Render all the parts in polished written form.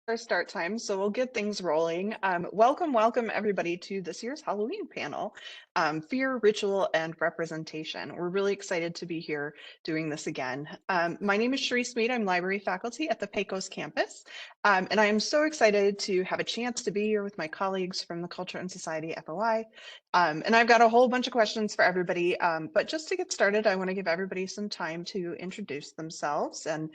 our start time, so we'll get things rolling. Welcome everybody to this year's Halloween panel, Fear, Ritual, and Representation. We're really excited to be here doing this again. My name is Sharice Mead. I'm library faculty at the Pecos campus, and I am so excited to have a chance to be here with my colleagues from the Culture and Society FOI. And I've got a whole bunch of questions for everybody, but just to get started, I want to give everybody some time to introduce themselves and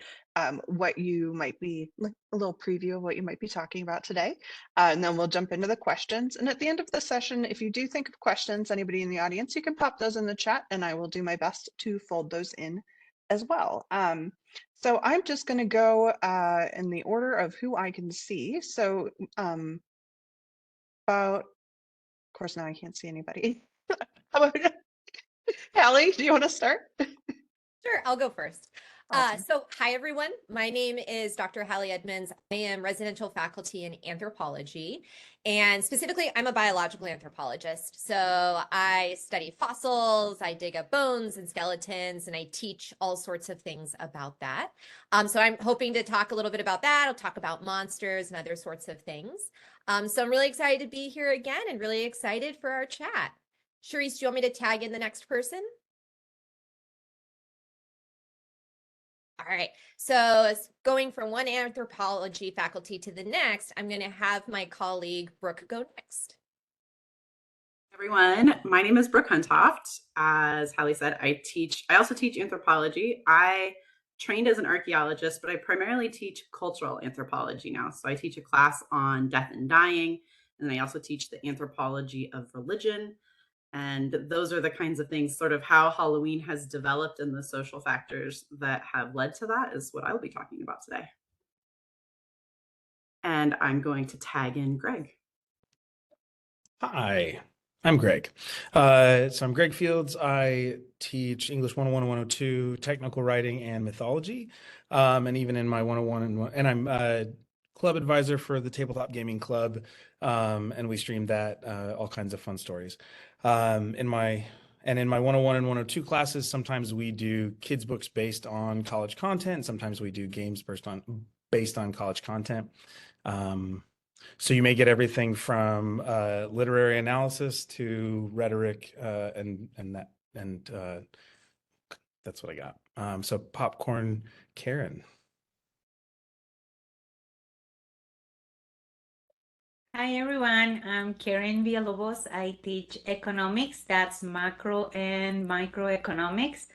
what you might be, like a little preview of what you might be talking about today. And then we'll jump into the questions. And at the end of the session, if you do think of questions, anybody in the audience, you can pop those in the chat and I will do my best to fold those in as well. So I'm just going to go in the order of who I can see. So of course, now I can't see anybody. How about Hallie, do you want to start? Sure, I'll go first. Awesome. Hi everyone. My name is Dr. Hallie Edmonds. I am residential faculty in anthropology, and specifically, I'm a biological anthropologist. So I study fossils, I dig up bones and skeletons, and I teach all sorts of things about that. So I'm hoping to talk a little bit about that. I'll talk about monsters and other sorts of things. So I'm really excited to be here again and really excited for our chat. Sharice, do you want me to tag in the next person? All right, so going from one anthropology faculty to the next, I'm going to have my colleague Brooke go next. Everyone, my name is Brooke Huntoft. As Hallie said, I also teach anthropology. I trained as an archaeologist, but I primarily teach cultural anthropology now. So I teach a class on death and dying, and I also teach the anthropology of religion. And those are the kinds of things, sort of how Halloween has developed and the social factors that have led to that is what I'll be talking about today. And I'm going to tag in Greg. Hi, I'm Greg. So I'm Greg Fields. I teach English 101 and 102, technical writing and mythology. And even in my 101 and I'm a club advisor for the Tabletop Gaming Club. And we stream that, all kinds of fun stories. In my 101 and 102 classes, sometimes we do kids books based on college content. Sometimes we do games based on college content. So you may get everything from literary analysis to rhetoric, and that's what I got. So Popcorn Karen. Hi everyone, I'm Karen Villalobos. I teach economics, that's macro and microeconomics.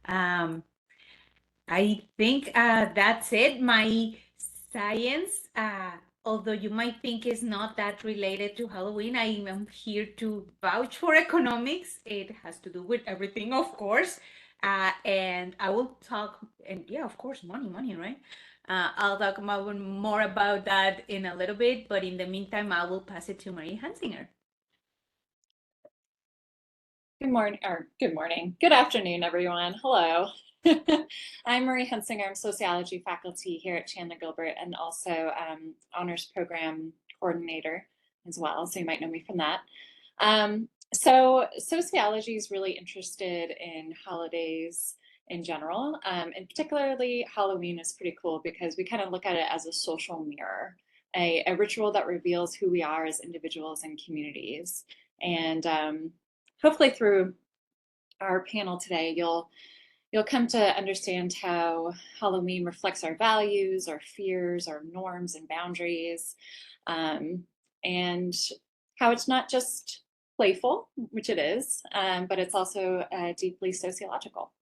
I think that's it. My science, although you might think is not that related to Halloween, I am here to vouch for economics. It has to do with everything, of course. And I will talk, and yeah, of course, money, right? I'll talk more about that in a little bit, but in the meantime, I will pass it to Marie Hansinger. Good morning. Good afternoon, everyone. Hello. I'm Marie Hensinger. I'm sociology faculty here at Chandler-Gilbert and also honors program coordinator as well. So you might know me from that. So sociology is really interested in holidays in general, and particularly Halloween is pretty cool because we kind of look at it as a social mirror, a ritual that reveals who we are as individuals and communities. And hopefully through our panel today, you'll come to understand how Halloween reflects our values, our fears, our norms and boundaries, and how it's not just playful, which it is, but it's also deeply sociological.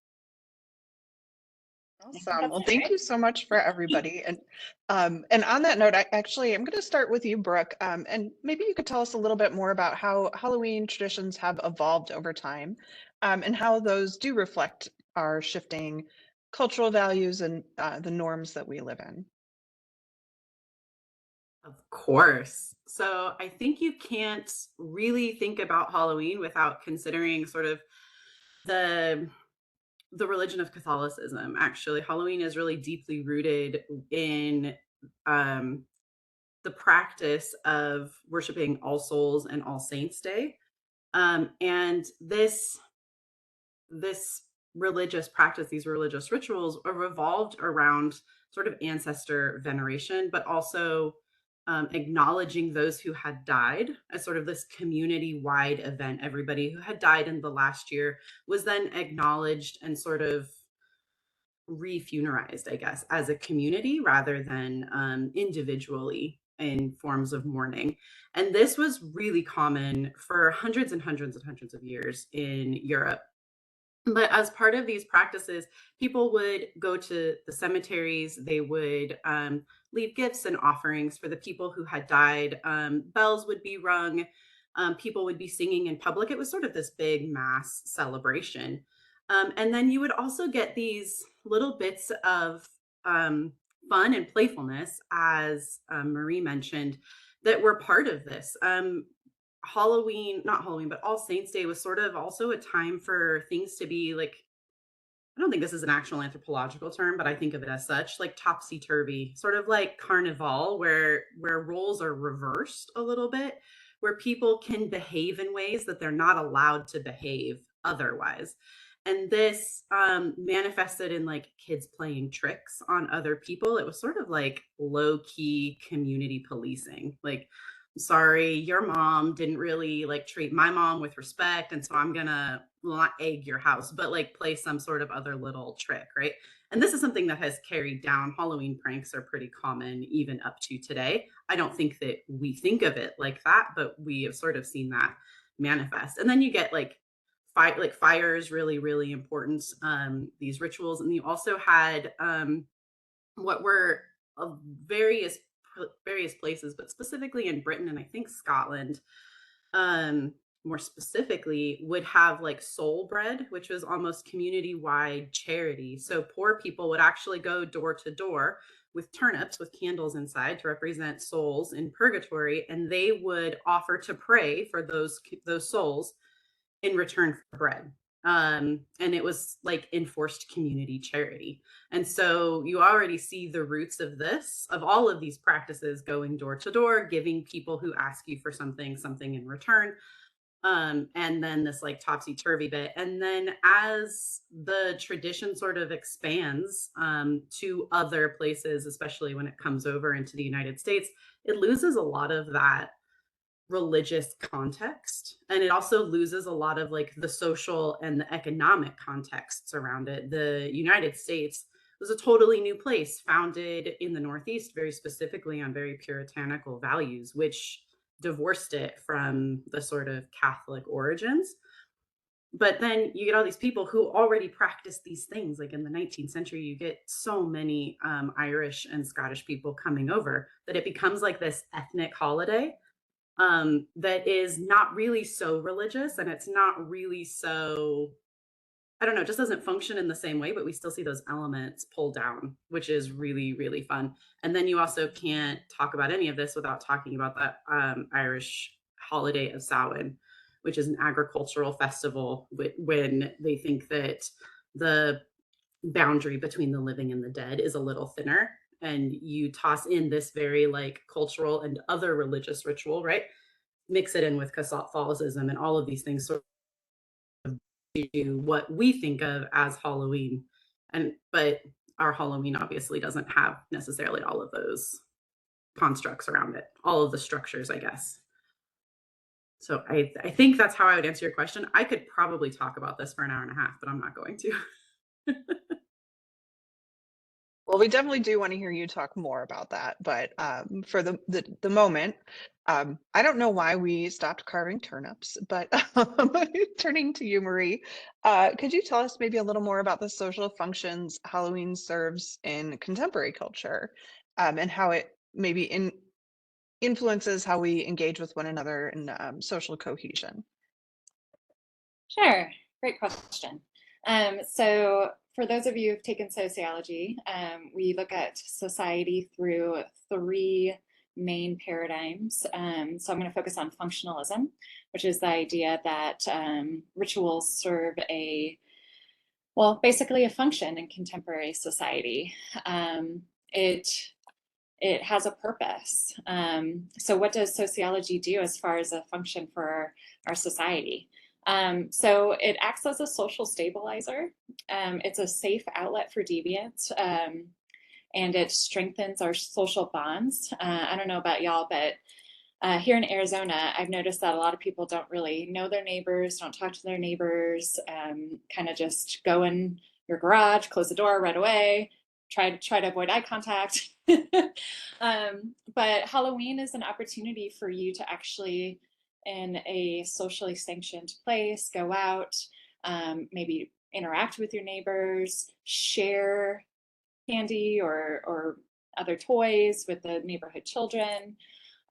Awesome. Well, thank you so much for everybody. And on that note, I'm going to start with you, Brooke. And maybe you could tell us a little bit more about how Halloween traditions have evolved over time, and how those do reflect our shifting cultural values and the norms that we live in. Of course. So I think you can't really think about Halloween without considering sort of the religion of Catholicism. Actually, Halloween is really deeply rooted in the practice of worshiping All Souls and All Saints Day. And this religious practice, these religious rituals are revolved around sort of ancestor veneration, but also acknowledging those who had died as sort of this community-wide event. Everybody who had died in the last year was then acknowledged and sort of refunerized, I guess, as a community rather than individually in forms of mourning. And this was really common for hundreds and hundreds and hundreds of years in Europe. But as part of these practices, people would go to the cemeteries, they would leave gifts and offerings for the people who had died. Bells would be rung, people would be singing in public. It was sort of this big mass celebration. And then you would also get these little bits of fun and playfulness, as Marie mentioned, that were part of this. Halloween, not Halloween, but All Saints Day was sort of also a time for things to be like, I don't think this is an actual anthropological term, but I think of it as such, like topsy-turvy, sort of like carnival, where roles are reversed a little bit, where people can behave in ways that they're not allowed to behave otherwise. And this manifested in like kids playing tricks on other people. It was sort of like low-key community policing. Like, sorry, your mom didn't really like treat my mom with respect, and so I'm gonna not egg your house, but like play some sort of other little trick, right? And this is something that has carried down. Halloween pranks are pretty common even up to today. I don't think that we think of it like that, but we have sort of seen that manifest. And then you get like fire is really, really important, these rituals. And you also had what were various places, but specifically in Britain and I think Scotland, more specifically, would have like soul bread, which was almost community-wide charity. So poor people would actually go door to door with turnips with candles inside to represent souls in purgatory, and they would offer to pray for those souls in return for bread. And it was like enforced community charity. And so you already see the roots of this, of all of these practices, going door to door, giving people who ask you for something in return. And then this like topsy-turvy bit. And then as the tradition sort of expands to other places, especially when it comes over into the United States, it loses a lot of that religious context, and it also loses a lot of like the social and the economic contexts around it. The United States was a totally new place, founded in the Northeast very specifically on very puritanical values, which divorced it from the sort of Catholic origins. But then you get all these people who already practice these things. Like in the 19th century, you get so many Irish and Scottish people coming over that it becomes like this ethnic holiday that is not really so religious, and it's not really so, I don't know, it just doesn't function in the same way, but we still see those elements pulled down, which is really, really fun. And then you also can't talk about any of this without talking about that Irish holiday of Samhain, which is an agricultural festival when they think that the boundary between the living and the dead is a little thinner, and you toss in this very like cultural and other religious ritual, right? Mix it in with Catholicism and all of these things sort of do what we think of as Halloween. But our Halloween obviously doesn't have necessarily all of those constructs around it, all of the structures, I guess. So I think that's how I would answer your question. I could probably talk about this for an hour and a half, but I'm not going to. Well, we definitely do want to hear you talk more about that, but for the moment, I don't know why we stopped carving turnips, but turning to you, Marie, could you tell us maybe a little more about the social functions Halloween serves in contemporary culture, and how it maybe influences how we engage with one another in social cohesion? Sure, great question. So for those of you who've taken sociology, we look at society through three main paradigms. So I'm going to focus on functionalism, which is the idea that rituals serve basically a function in contemporary society. It has a purpose. So what does sociology do as far as a function for our society? So it acts as a social stabilizer. It's a safe outlet for deviance. and it strengthens our social bonds. I don't know about y'all, but here in Arizona, I've noticed that a lot of people don't really know their neighbors, don't talk to their neighbors, kind of just go in your garage, close the door right away, try to avoid eye contact. But Halloween is an opportunity for you to actually, in a socially sanctioned place, go out, maybe interact with your neighbors, share candy or other toys with the neighborhood children.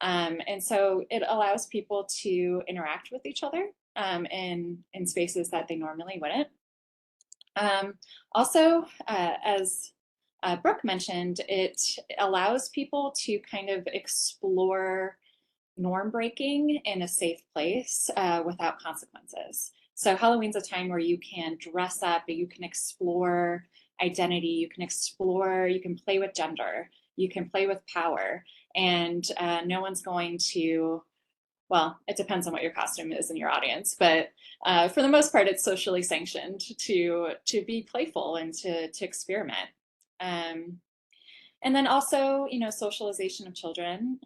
And so it allows people to interact with each other in spaces that they normally wouldn't. Also, as Brooke mentioned, it allows people to kind of explore norm breaking in a safe place without consequences. So Halloween's a time where you can dress up, you can explore identity, you can play with gender, you can play with power, and no one's going to, well, it depends on what your costume is in your audience, but for the most part, it's socially sanctioned to be playful and to experiment. And then also, socialization of children.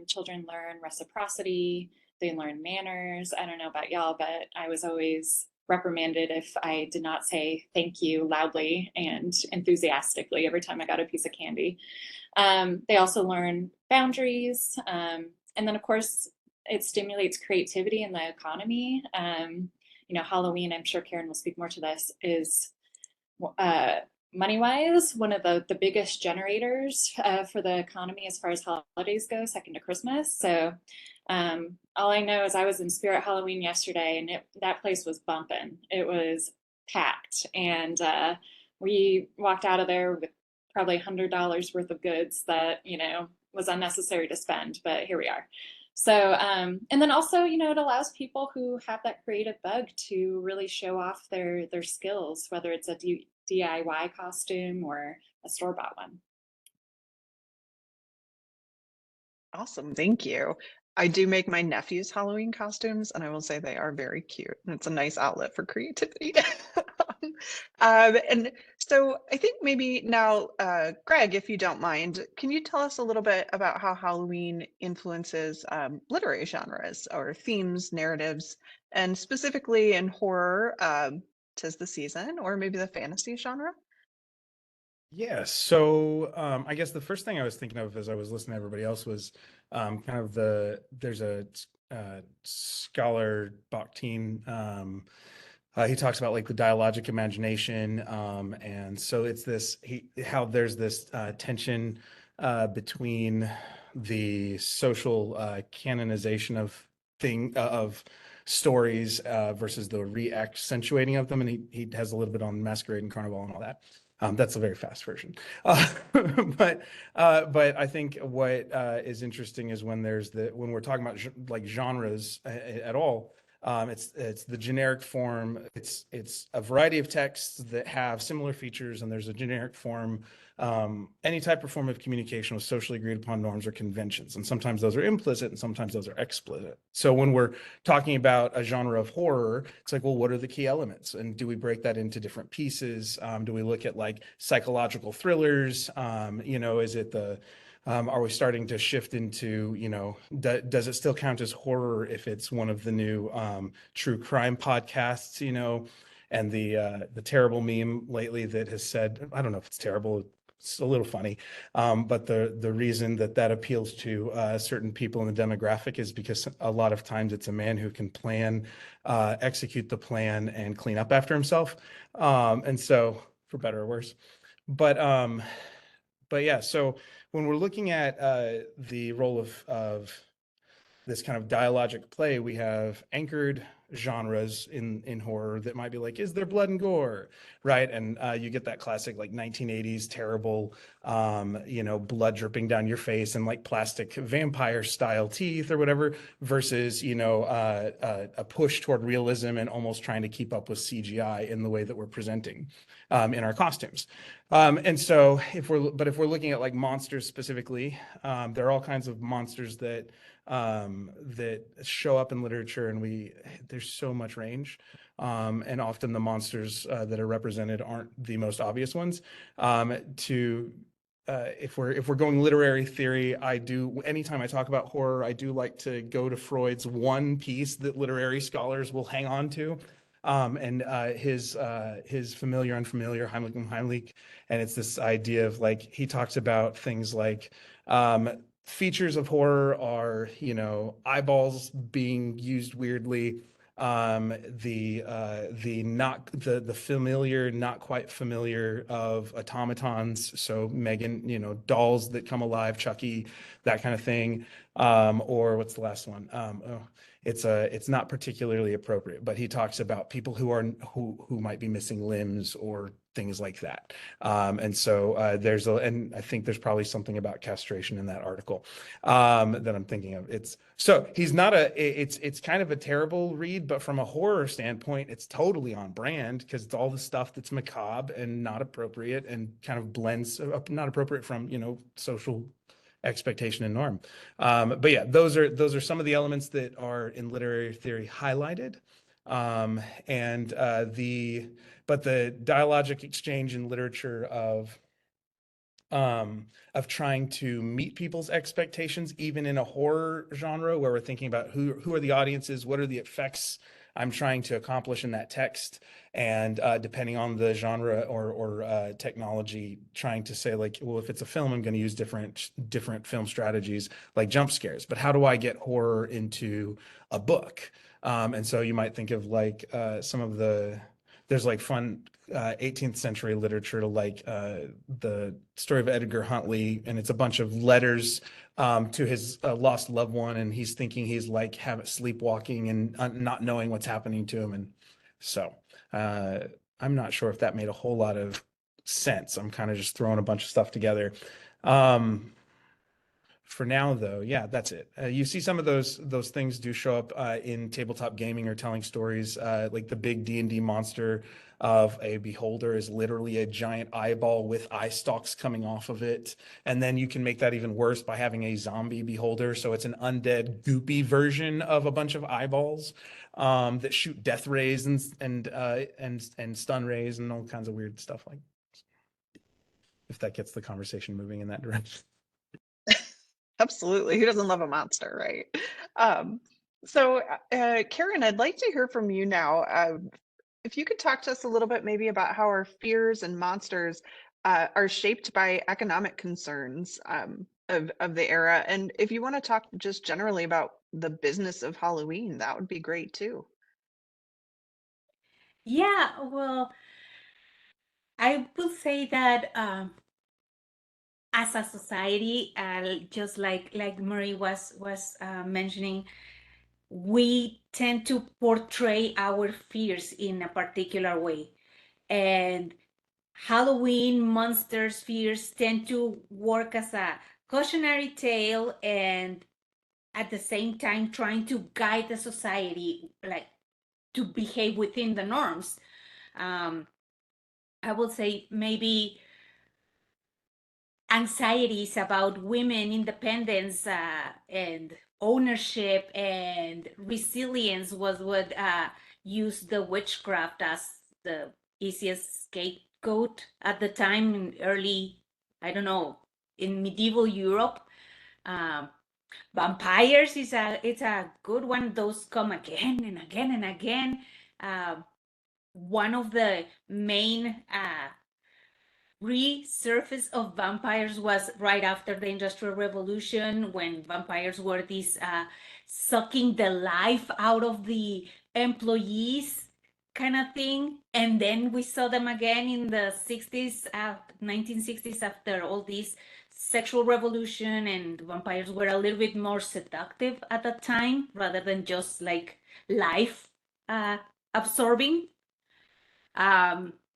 Children learn reciprocity, they learn manners. I don't know about y'all, but I was always reprimanded if I did not say thank you loudly and enthusiastically every time I got a piece of candy. They also learn boundaries. And then, of course, it stimulates creativity in the economy. Halloween, I'm sure Karen will speak more to this, is money-wise, one of the biggest generators for the economy as far as holidays go, second to Christmas. So all I know is I was in Spirit Halloween yesterday, and that place was bumping. It was packed, and we walked out of there with probably $100 worth of goods that was unnecessary to spend, but here we are. So and then also, it allows people who have that creative bug to really show off their skills, whether it's a DIY costume or a store-bought one. Awesome, thank you. I do make my nephew's Halloween costumes, and I will say they are very cute, and it's a nice outlet for creativity. And so I think maybe now, Greg, if you don't mind, can you tell us a little bit about how Halloween influences literary genres or themes, narratives, and specifically in horror, 'tis the season, or maybe the fantasy genre? Yeah, so I guess the first thing I was thinking of as I was listening to everybody else was kind of there's a scholar Bakhtin, he talks about like the dialogic imagination, and so it's how there's this tension between the social canonization of stories versus the re-accentuating of them, and he has a little bit on Masquerade and Carnival and all that. That's a very fast version. But I think what is interesting is when we're talking about like genres at all, it's the generic form. It's a variety of texts that have similar features, and there's a generic form. Any type of form of communication with socially agreed upon norms or conventions, and sometimes those are implicit and sometimes those are explicit. So when we're talking about a genre of horror, it's like, well, what are the key elements, and do we break that into different pieces? Do we look at like psychological thrillers? Is it are we starting to shift into, does it still count as horror if it's one of the new true crime podcasts, and the terrible meme lately that has said, I don't know if it's terrible, it's a little funny, but the reason that appeals to certain people in the demographic is because a lot of times it's a man who can plan, execute the plan, and clean up after himself, and so for better or worse. But yeah, so when we're looking at the role of this kind of dialogic play, we have anchored genres in horror that might be like, is there blood and gore, right? And you get that classic like 1980s terrible, blood dripping down your face and like plastic vampire style teeth or whatever, versus a push toward realism and almost trying to keep up with CGI in the way that we're presenting in our costumes. And so if we're looking at like monsters specifically, there are all kinds of monsters that show up in literature, and there's so much range, and often the monsters that are represented aren't the most obvious ones. To if we're going literary theory, anytime I talk about horror, I do like to go to Freud's one piece that literary scholars will hang on to, and his familiar unfamiliar, Heimlich and Heimlich, and it's this idea of like he talks about things like features of horror are, eyeballs being used weirdly, the familiar, not quite familiar of automatons. So Megan, dolls that come alive, Chucky, that kind of thing. Or what's the last one? It's not particularly appropriate, but he talks about people who might be missing limbs or things like that. And so and I think there's probably something about castration in that article that I'm thinking of. It's kind of a terrible read, but from a horror standpoint, it's totally on brand because it's all the stuff that's macabre and not appropriate and kind of blends, not appropriate from, social expectation and norm. But yeah, those are some of the elements that are in literary theory highlighted. But the dialogic exchange in literature of trying to meet people's expectations, even in a horror genre where we're thinking about who are the audiences, what are the effects I'm trying to accomplish in that text, and depending on the genre or technology, trying to say like, well, if it's a film, I'm going to use different film strategies like jump scares. But how do I get horror into a book? And so you might think of like there's like fun 18th century literature to like the story of Edgar Huntley, and it's a bunch of letters to his lost loved one, and he's thinking he's like sleepwalking and not knowing what's happening to him. And so I'm not sure if that made a whole lot of sense. I'm kind of just throwing a bunch of stuff together. For now, though, yeah, that's it. You see some of those things do show up in tabletop gaming or telling stories. Like the big D&D monster of a beholder is literally a giant eyeball with eye stalks coming off of it. And then you can make that even worse by having a zombie beholder. So it's an undead, goopy version of a bunch of eyeballs that shoot death rays and stun rays and all kinds of weird stuff like. If that gets the conversation moving in that direction. Absolutely. Who doesn't love a monster, right? So, Karen, I'd like to hear from you now. If you could talk to us a little bit maybe about how our fears and monsters are shaped by economic concerns of the era. And if you want to talk just generally about the business of Halloween, that would be great too. Yeah, well, I would say that as a society, just like Marie was mentioning, we tend to portray our fears in a particular way, and Halloween monsters fears tend to work as a cautionary tale and at the same time trying to guide the society like to behave within the norms. I would say maybe anxieties about women independence and ownership and resilience was what used the witchcraft as the easiest scapegoat at the time in early, I don't know, in medieval Europe. um, Vampires it's a good one. Those come again and again and again. One of the main resurface of vampires was right after the Industrial Revolution, when vampires were these sucking the life out of the employees kind of thing. And then we saw them again in the 60s, 1960s, after all this sexual revolution, and vampires were a little bit more seductive at that time rather than just like life absorbing.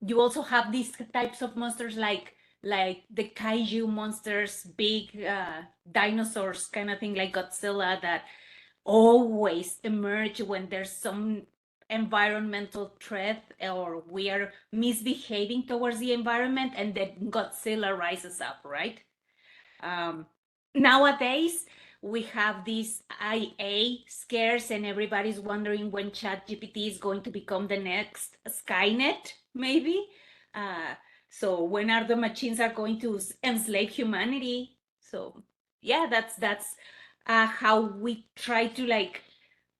You also have these types of monsters like the kaiju monsters, big dinosaurs kind of thing, like Godzilla, that always emerge when there's some environmental threat or we are misbehaving towards the environment, and then Godzilla rises up, right? Nowadays, we have these IA scares, and everybody's wondering when ChatGPT is going to become the next Skynet, maybe. So when are the machines are going to enslave humanity? So yeah, that's how we try to like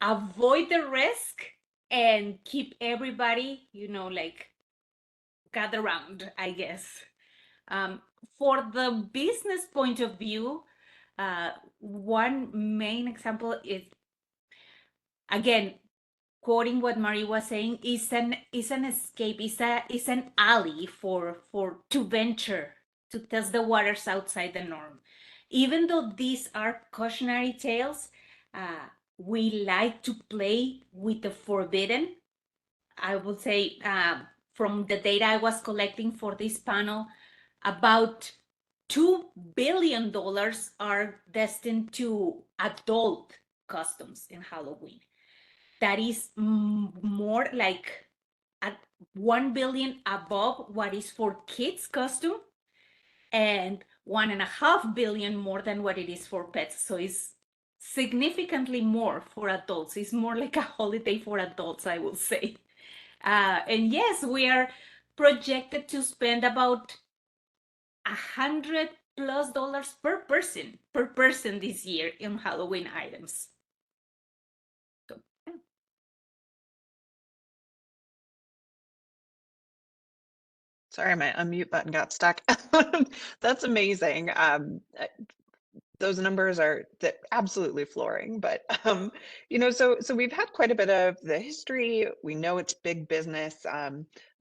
avoid the risk and keep everybody, like gather around, I guess. Um, for the business point of view, one main example is, again, quoting what Marie was saying, is an escape, is an alley for to venture, to test the waters outside the norm. Even though these are cautionary tales, we like to play with the forbidden. I would say, from the data I was collecting for this panel, about $2 billion are destined to adult costumes in Halloween. That is more like at 1 billion above what is for kids costume, and 1.5 billion more than what it is for pets. So it's significantly more for adults. It's more like a holiday for adults, I will say. And yes, we are projected to spend about $100+ per person this year in Halloween items. So, yeah. Sorry, my unmute button got stuck. That's amazing. Those numbers are absolutely flooring, but so we've had quite a bit of the history. We know it's big business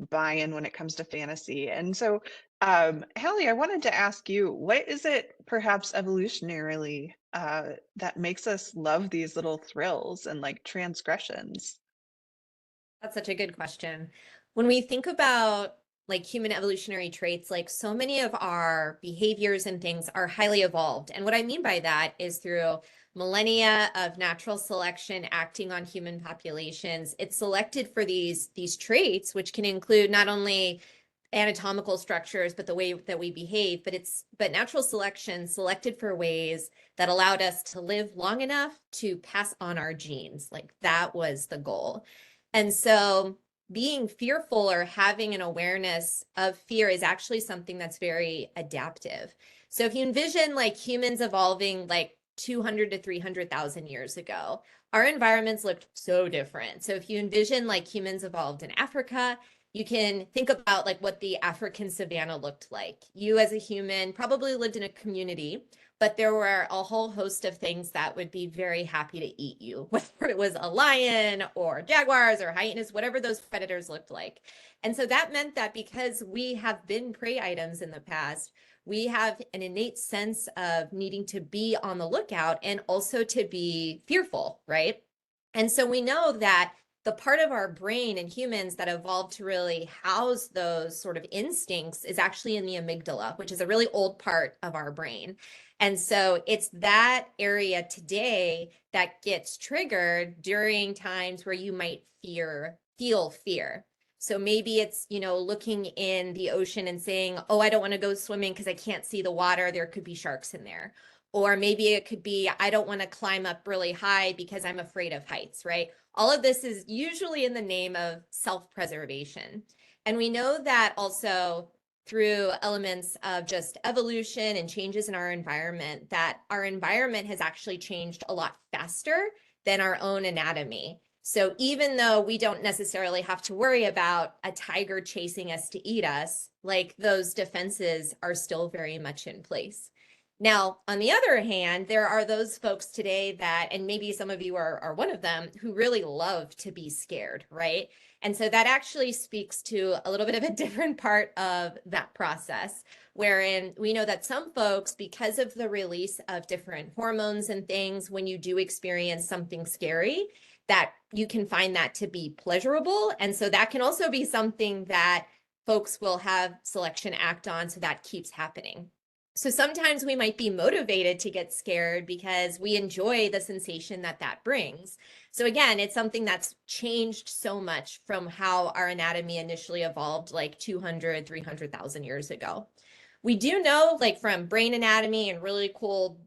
buy-in when it comes to fantasy, and so Hallie, I wanted to ask you, what is it perhaps evolutionarily that makes us love these little thrills and like transgressions? That's such a good question. When we think about like human evolutionary traits, like so many of our behaviors and things are highly evolved. And what I mean by that is through millennia of natural selection acting on human populations, it's selected for these traits, which can include not only anatomical structures, but the way that we behave, but natural selection selected for ways that allowed us to live long enough to pass on our genes. Like that was the goal. And so being fearful or having an awareness of fear is actually something that's very adaptive. So if you envision like humans evolving like 200 to 300,000 years ago, our environments looked so different. So if you envision like humans evolved in Africa, you can think about like what the African savanna looked like. You as a human probably lived in a community, but there were a whole host of things that would be very happy to eat you, whether it was a lion or jaguars or hyenas, whatever those predators looked like. And so that meant that because we have been prey items in the past, we have an innate sense of needing to be on the lookout and also to be fearful, right? And so we know that the part of our brain in humans that evolved to really house those sort of instincts is actually in the amygdala, which is a really old part of our brain. And so it's that area today that gets triggered during times where you might feel fear. So maybe it's, looking in the ocean and saying, oh, I don't want to go swimming because I can't see the water. There could be sharks in there. Or maybe it could be, I don't want to climb up really high because I'm afraid of heights, right? All of this is usually in the name of self-preservation. And we know that also through elements of just evolution and changes in our environment, that our environment has actually changed a lot faster than our own anatomy. So even though we don't necessarily have to worry about a tiger chasing us to eat us, like those defenses are still very much in place. Now, on the other hand, there are those folks today that, and maybe some of you are one of them, who really love to be scared, right? And so that actually speaks to a little bit of a different part of that process, wherein we know that some folks, because of the release of different hormones and things, when you do experience something scary, that you can find that to be pleasurable. And so that can also be something that folks will have selection act on, so that keeps happening. So sometimes we might be motivated to get scared because we enjoy the sensation that that brings. So again, it's something that's changed so much from how our anatomy initially evolved like 200, 300,000 years ago. We do know, like from brain anatomy and really cool,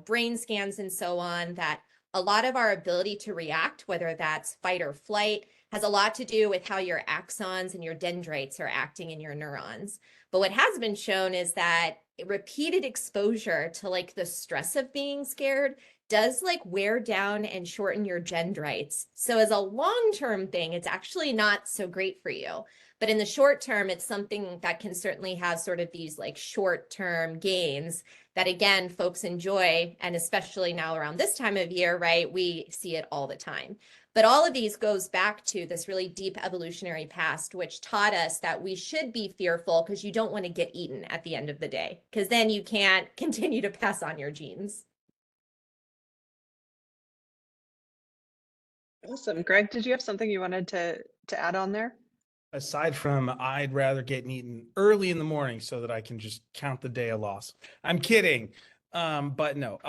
brain scans and so on, that a lot of our ability to react, whether that's fight or flight, has a lot to do with how your axons and your dendrites are acting in your neurons. But what has been shown is that repeated exposure to like the stress of being scared does like wear down and shorten your dendrites. So as a long-term thing, it's actually not so great for you. But in the short term, it's something that can certainly have sort of these like short-term gains that again, folks enjoy. And especially now around this time of year, right? We see it all the time. But all of these goes back to this really deep evolutionary past, which taught us that we should be fearful because you don't want to get eaten at the end of the day, because then you can't continue to pass on your genes. Awesome. Greg, did you have something you wanted to add on there? Aside from I'd rather get eaten early in the morning so that I can just count the day a loss. I'm kidding. But no,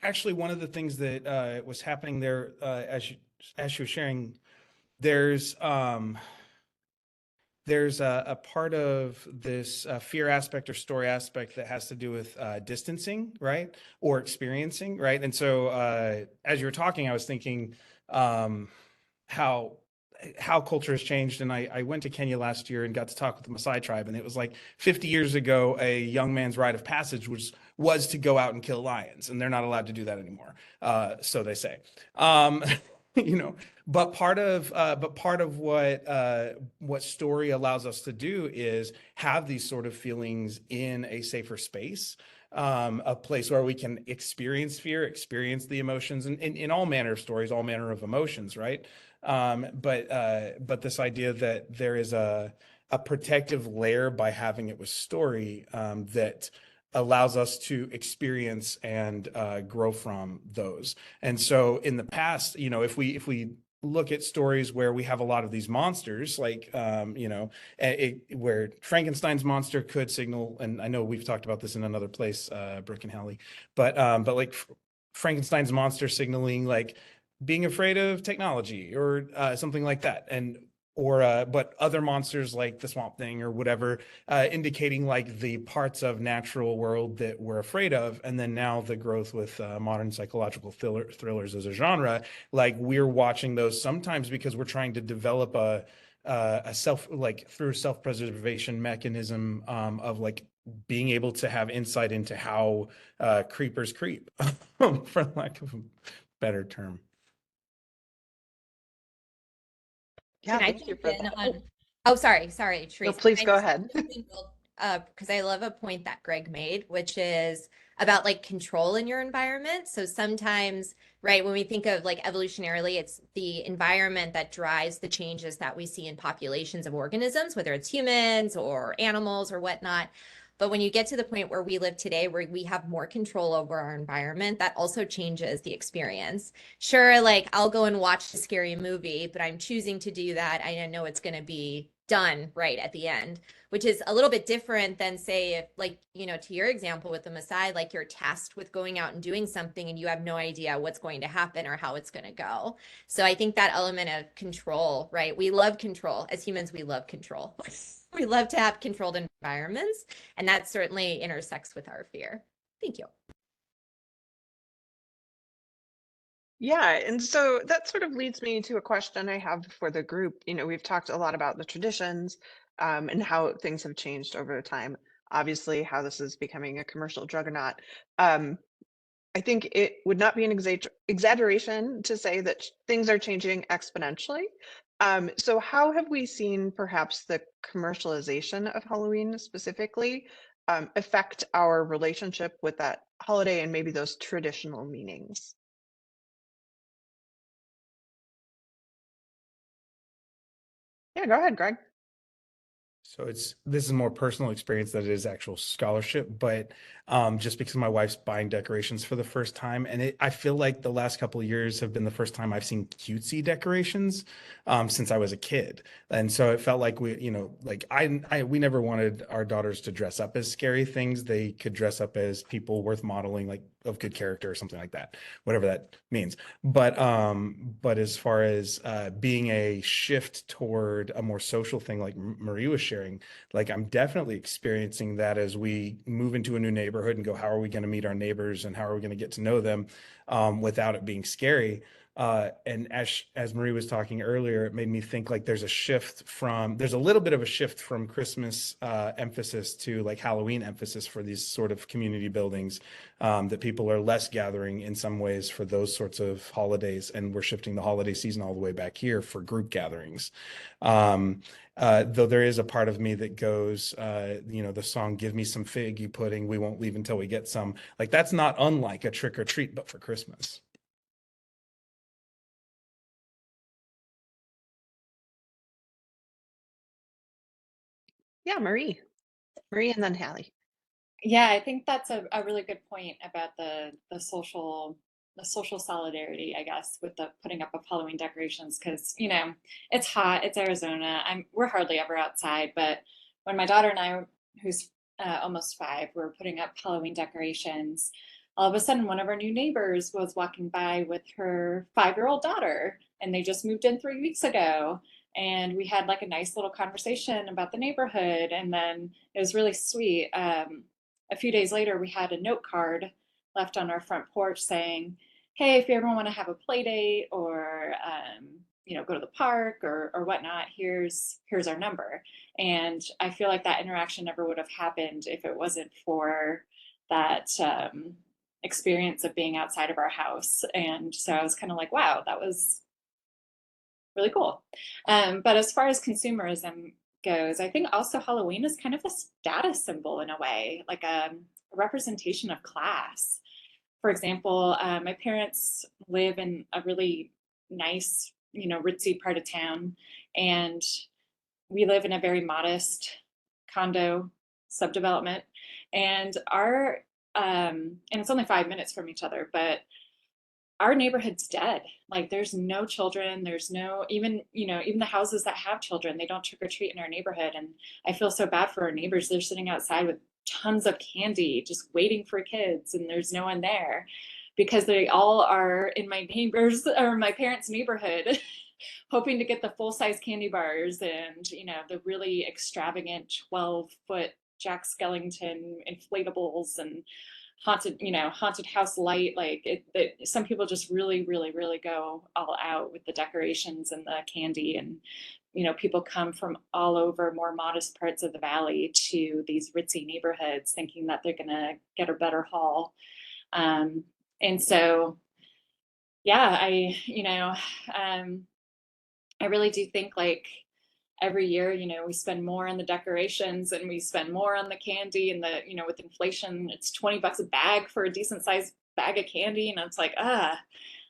actually one of the things that was happening there as you were sharing, there's a part of this fear aspect or story aspect that has to do with distancing, right? Or experiencing, right? And so as you were talking, I was thinking how culture has changed. And I went to Kenya last year and got to talk with the Maasai tribe. And it was like 50 years ago, a young man's rite of passage was to go out and kill lions. And they're not allowed to do that anymore. So they say. You know, but part of what story allows us to do is have these sort of feelings in a safer space, a place where we can experience fear, experience the emotions, and in all manner of stories, all manner of emotions, right? But this idea that there is a protective layer by having it with story that allows us to experience and grow from those. And so in the past, you know, if we look at stories where we have a lot of these monsters, like, you know, where Frankenstein's monster could signal, and I know we've talked about this in another place, Brooke and Hallie, but like Frankenstein's monster signaling like being afraid of technology or something like that. But other monsters like the Swamp Thing or whatever, indicating like the parts of natural world that we're afraid of. And then now the growth with modern psychological thrillers as a genre, like we're watching those sometimes because we're trying to develop a through self-preservation mechanism of like being able to have insight into how creepers creep, for lack of a better term. Yeah, Can I thank you jump for in that. on? Oh, sorry, No, Teresa. please Can I go just ahead. quickly build, because I love a point that Greg made, which is about like control in your environment. So sometimes, right, when we think of like evolutionarily, it's the environment that drives the changes that we see in populations of organisms, whether it's humans or animals or whatnot. But when you get to the point where we live today, where we have more control over our environment, that also changes the experience. Sure, like I'll go and watch a scary movie, but I'm choosing to do that. I know it's going to be done right at the end, which is a little bit different than say if like, you know, to your example with the Maasai, like you're tasked with going out and doing something and you have no idea what's going to happen or how it's going to go. So I think that element of control, right? We love control. As humans, we love control. We love to have controlled environments, and that certainly intersects with our fear. Thank you. Yeah, and so that sort of leads me to a question I have for the group. You know, we've talked a lot about the traditions and how things have changed over time. Obviously, how this is becoming a commercial juggernaut. I think it would not be an exaggeration to say that things are changing exponentially. So how have we seen perhaps the commercialization of Halloween specifically affect our relationship with that holiday and maybe those traditional meanings? Yeah, go ahead, Greg. So this is a more personal experience than it is actual scholarship, but just because my wife's buying decorations for the first time, and I feel like the last couple of years have been the first time I've seen cutesy decorations since I was a kid, and so it felt like we, you know, like we never wanted our daughters to dress up as scary things. They could dress up as people worth modeling, like of good character or something like that, whatever that means. But as far as being a shift toward a more social thing, like Marie was sharing, like I'm definitely experiencing that as we move into a new neighborhood and go, how are we going to meet our neighbors and how are we going to get to know them without it being scary? And as Marie was talking earlier, it made me think like there's a little bit of a shift from Christmas emphasis to like Halloween emphasis for these sort of community buildings, that people are less gathering in some ways for those sorts of holidays, and we're shifting the holiday season all the way back here for group gatherings. Though there is a part of me that goes, the song "Give Me Some Figgy Pudding, We Won't Leave Until We Get Some." Like that's not unlike a trick or treat, but for Christmas. Yeah, Marie and then Hallie. Yeah, I think that's a really good point about the social solidarity, I guess, with the putting up of Halloween decorations, because it's hot, it's Arizona. We're hardly ever outside, but when my daughter and I, who's almost 5, were putting up Halloween decorations, all of a sudden one of our new neighbors was walking by with her 5-year-old daughter, and they just moved in 3 weeks ago. And we had like a nice little conversation about the neighborhood, and then it was really sweet. A few days later, we had a note card left on our front porch saying, "Hey, if you ever want to have a play date or go to the park or whatnot, here's our number." And I feel like that interaction never would have happened if it wasn't for that experience of being outside of our house. And so I was kind of like, wow, that was really cool. But as far as consumerism goes, I think also Halloween is kind of a status symbol in a way, like a representation of class. For example, my parents live in a really nice, ritzy part of town, and we live in a very modest condo subdevelopment, and and it's only 5 minutes from each other, but our neighborhood's dead. Like there's no children, there's no even the houses that have children, they don't trick or treat in our neighborhood. And I feel so bad for our neighbors. They're sitting outside with tons of candy just waiting for kids, and there's no one there because they all are in my neighbors or my parents' neighborhood hoping to get the full-size candy bars and the really extravagant 12-foot Jack Skellington inflatables and haunted house light. Like some people just really, really, really go all out with the decorations and the candy. And people come from all over more modest parts of the valley to these ritzy neighborhoods thinking that they're gonna get a better haul. And so yeah, I really do think like every year, we spend more on the decorations and we spend more on the candy, and with inflation, it's $20 a bag for a decent sized bag of candy. And it's like,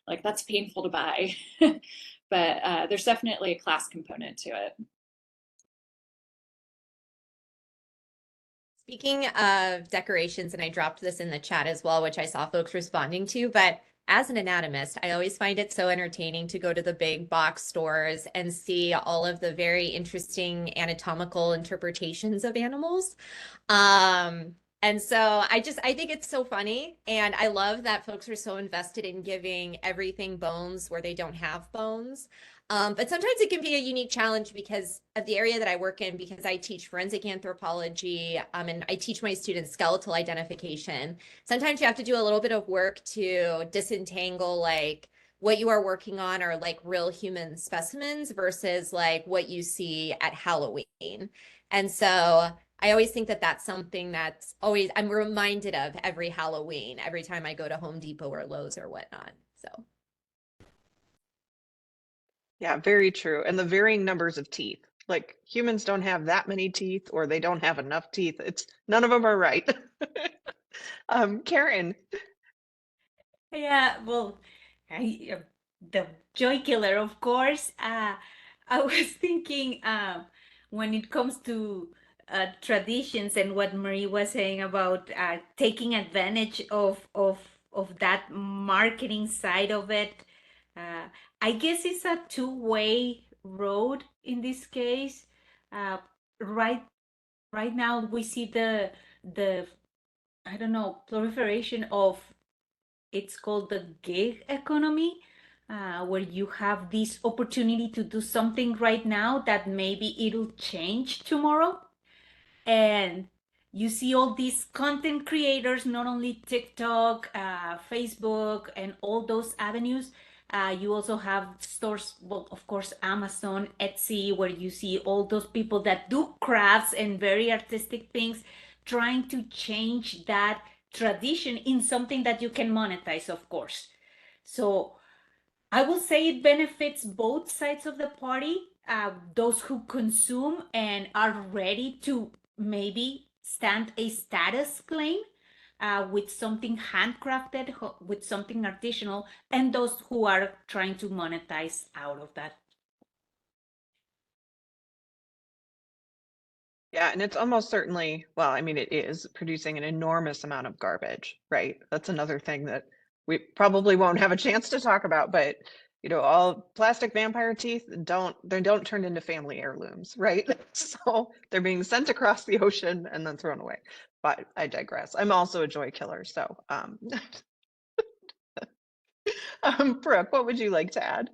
like that's painful to buy. But there's definitely a class component to it. Speaking of decorations, and I dropped this in the chat as well, which I saw folks responding to, but as an anatomist, I always find it so entertaining to go to the big box stores and see all of the very interesting anatomical interpretations of animals. And so I think it's so funny. And I love that folks are so invested in giving everything bones where they don't have bones. But sometimes it can be a unique challenge because of the area that I work in, because I teach forensic anthropology, and I teach my students skeletal identification. Sometimes you have to do a little bit of work to disentangle like what you are working on are like real human specimens versus like what you see at Halloween. And so I always think that that's something that's always, I'm reminded of every Halloween, every time I go to Home Depot or Lowe's or whatnot. So. Yeah, very true. And the varying numbers of teeth. Like humans don't have that many teeth, or they don't have enough teeth. It's none of them are right. Karen. Yeah, well, the joy killer, of course. I was thinking when it comes to traditions and what Marie was saying about taking advantage of that marketing side of it. Uh, I guess it's a two-way road in this case. Uh, right now we see the I don't know, proliferation of, it's called the gig economy, where you have this opportunity to do something right now that maybe it'll change tomorrow. And you see all these content creators, not only TikTok, Facebook, and all those avenues, You also have stores, well, of course, Amazon, Etsy, where you see all those people that do crafts and very artistic things, trying to change that tradition in something that you can monetize, of course. So I will say it benefits both sides of the party. Those who consume and are ready to maybe stand a status claim with something handcrafted, with something artisanal, and those who are trying to monetize out of that. Yeah, and it's almost certainly, well, I mean, it is producing an enormous amount of garbage, right? That's another thing that we probably won't have a chance to talk about, but all plastic vampire teeth they don't turn into family heirlooms, right? So they're being sent across the ocean and then thrown away. But I digress. I'm also a joy killer, so Brooke, what would you like to add?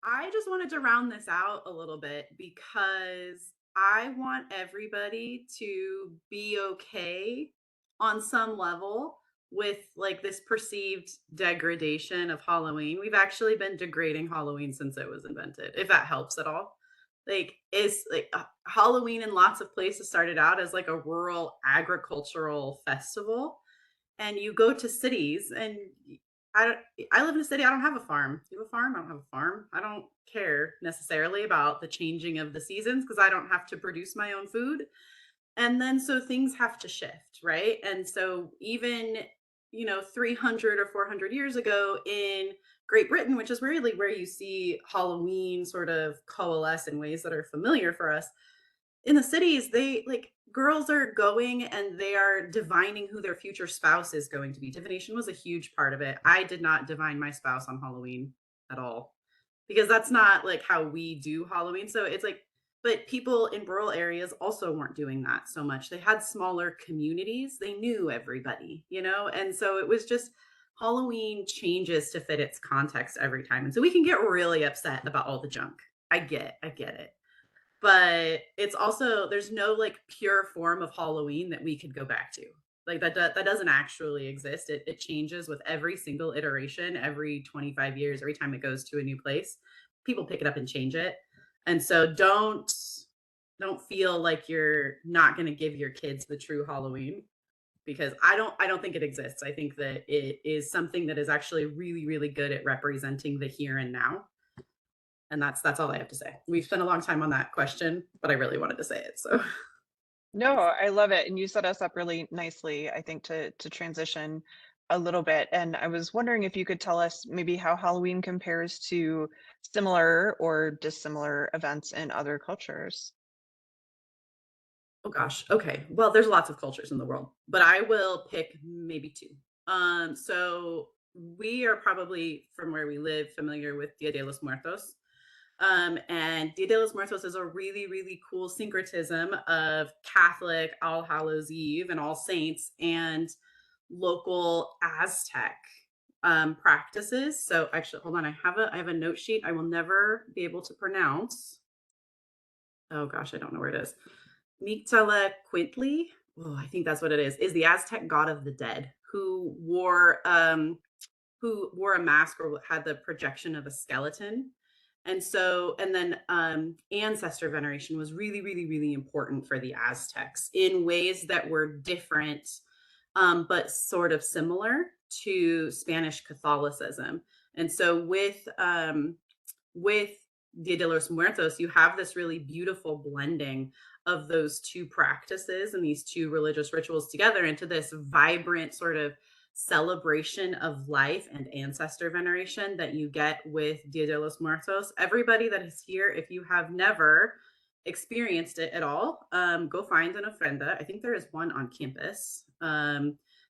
I just wanted to round this out a little bit because I want everybody to be okay on some level with like this perceived degradation of Halloween. We've actually been degrading Halloween since it was invented, if that helps at all. Like, it's like Halloween in lots of places started out as like a rural agricultural festival, and you go to cities and I don't I live in a city, I don't have a farm. Do you have a farm? I don't have a farm. I don't care necessarily about the changing of the seasons because I don't have to produce my own food. And then so things have to shift, right? And so even 300 or 400 years ago in Great Britain, which is really where you see Halloween sort of coalesce in ways that are familiar for us, in the cities, they like girls are going and they are divining who their future spouse is going to be. Divination was a huge part of it. I did not divine my spouse on Halloween at all because that's not like how we do Halloween. So it's like, but people in rural areas also weren't doing that so much. They had smaller communities, they knew everybody, and so it was just Halloween changes to fit its context every time. And so we can get really upset about all the junk. I get it, but it's also there's no like pure form of Halloween that we could go back to. Like that doesn't actually exist. It changes with every single iteration, every 25 years, every time it goes to a new place. People pick it up and change it. And so don't feel like you're not going to give your kids the true Halloween because I don't think it exists. I think that it is something that is actually really really good at representing the here and now, and that's all I have to say. We've spent a long time on that question, but I really wanted to say it. So No, I love it. And you set us up really nicely, I think, to transition a little bit. And I was wondering if you could tell us maybe how Halloween compares to similar or dissimilar events in other cultures. oh gosh. Okay. Well, there's lots of cultures in the world, but I will pick maybe two. So we are probably from where we live familiar with Dia de los Muertos. And Dia de los Muertos is a really, really cool syncretism of Catholic All Hallows Eve and All Saints and local Aztec practices. So actually, hold on, I have a note sheet I will never be able to pronounce. Oh gosh, I don't know where it is. Mictlantecuhtli, oh, I think that's what it is the Aztec god of the dead who wore a mask or had the projection of a skeleton. And so, and then ancestor veneration was really, really, really important for the Aztecs in ways that were different, but sort of similar to Spanish Catholicism. And so with Dia de los Muertos, you have this really beautiful blending of those two practices and these two religious rituals together into this vibrant sort of celebration of life and ancestor veneration that you get with Dia de los Muertos. Everybody that is here, if you have never experienced it at all, go find an ofrenda. I think there is one on campus.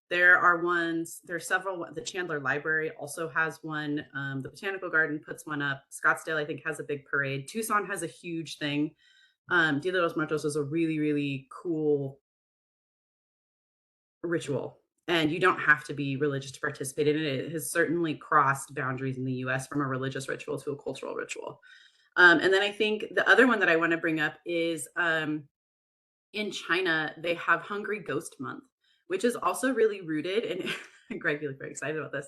There's several. The Chandler Library also has one. The Botanical Garden puts one up. Scottsdale, I think, has a big parade. Tucson has a huge thing. Dia de los Muertos is a really, really cool ritual. And you don't have to be religious to participate in it. It has certainly crossed boundaries in the US from a religious ritual to a cultural ritual. And then I think the other one that I want to bring up is in China, they have Hungry Ghost Month, which is also really rooted in Greg, you look very excited about this,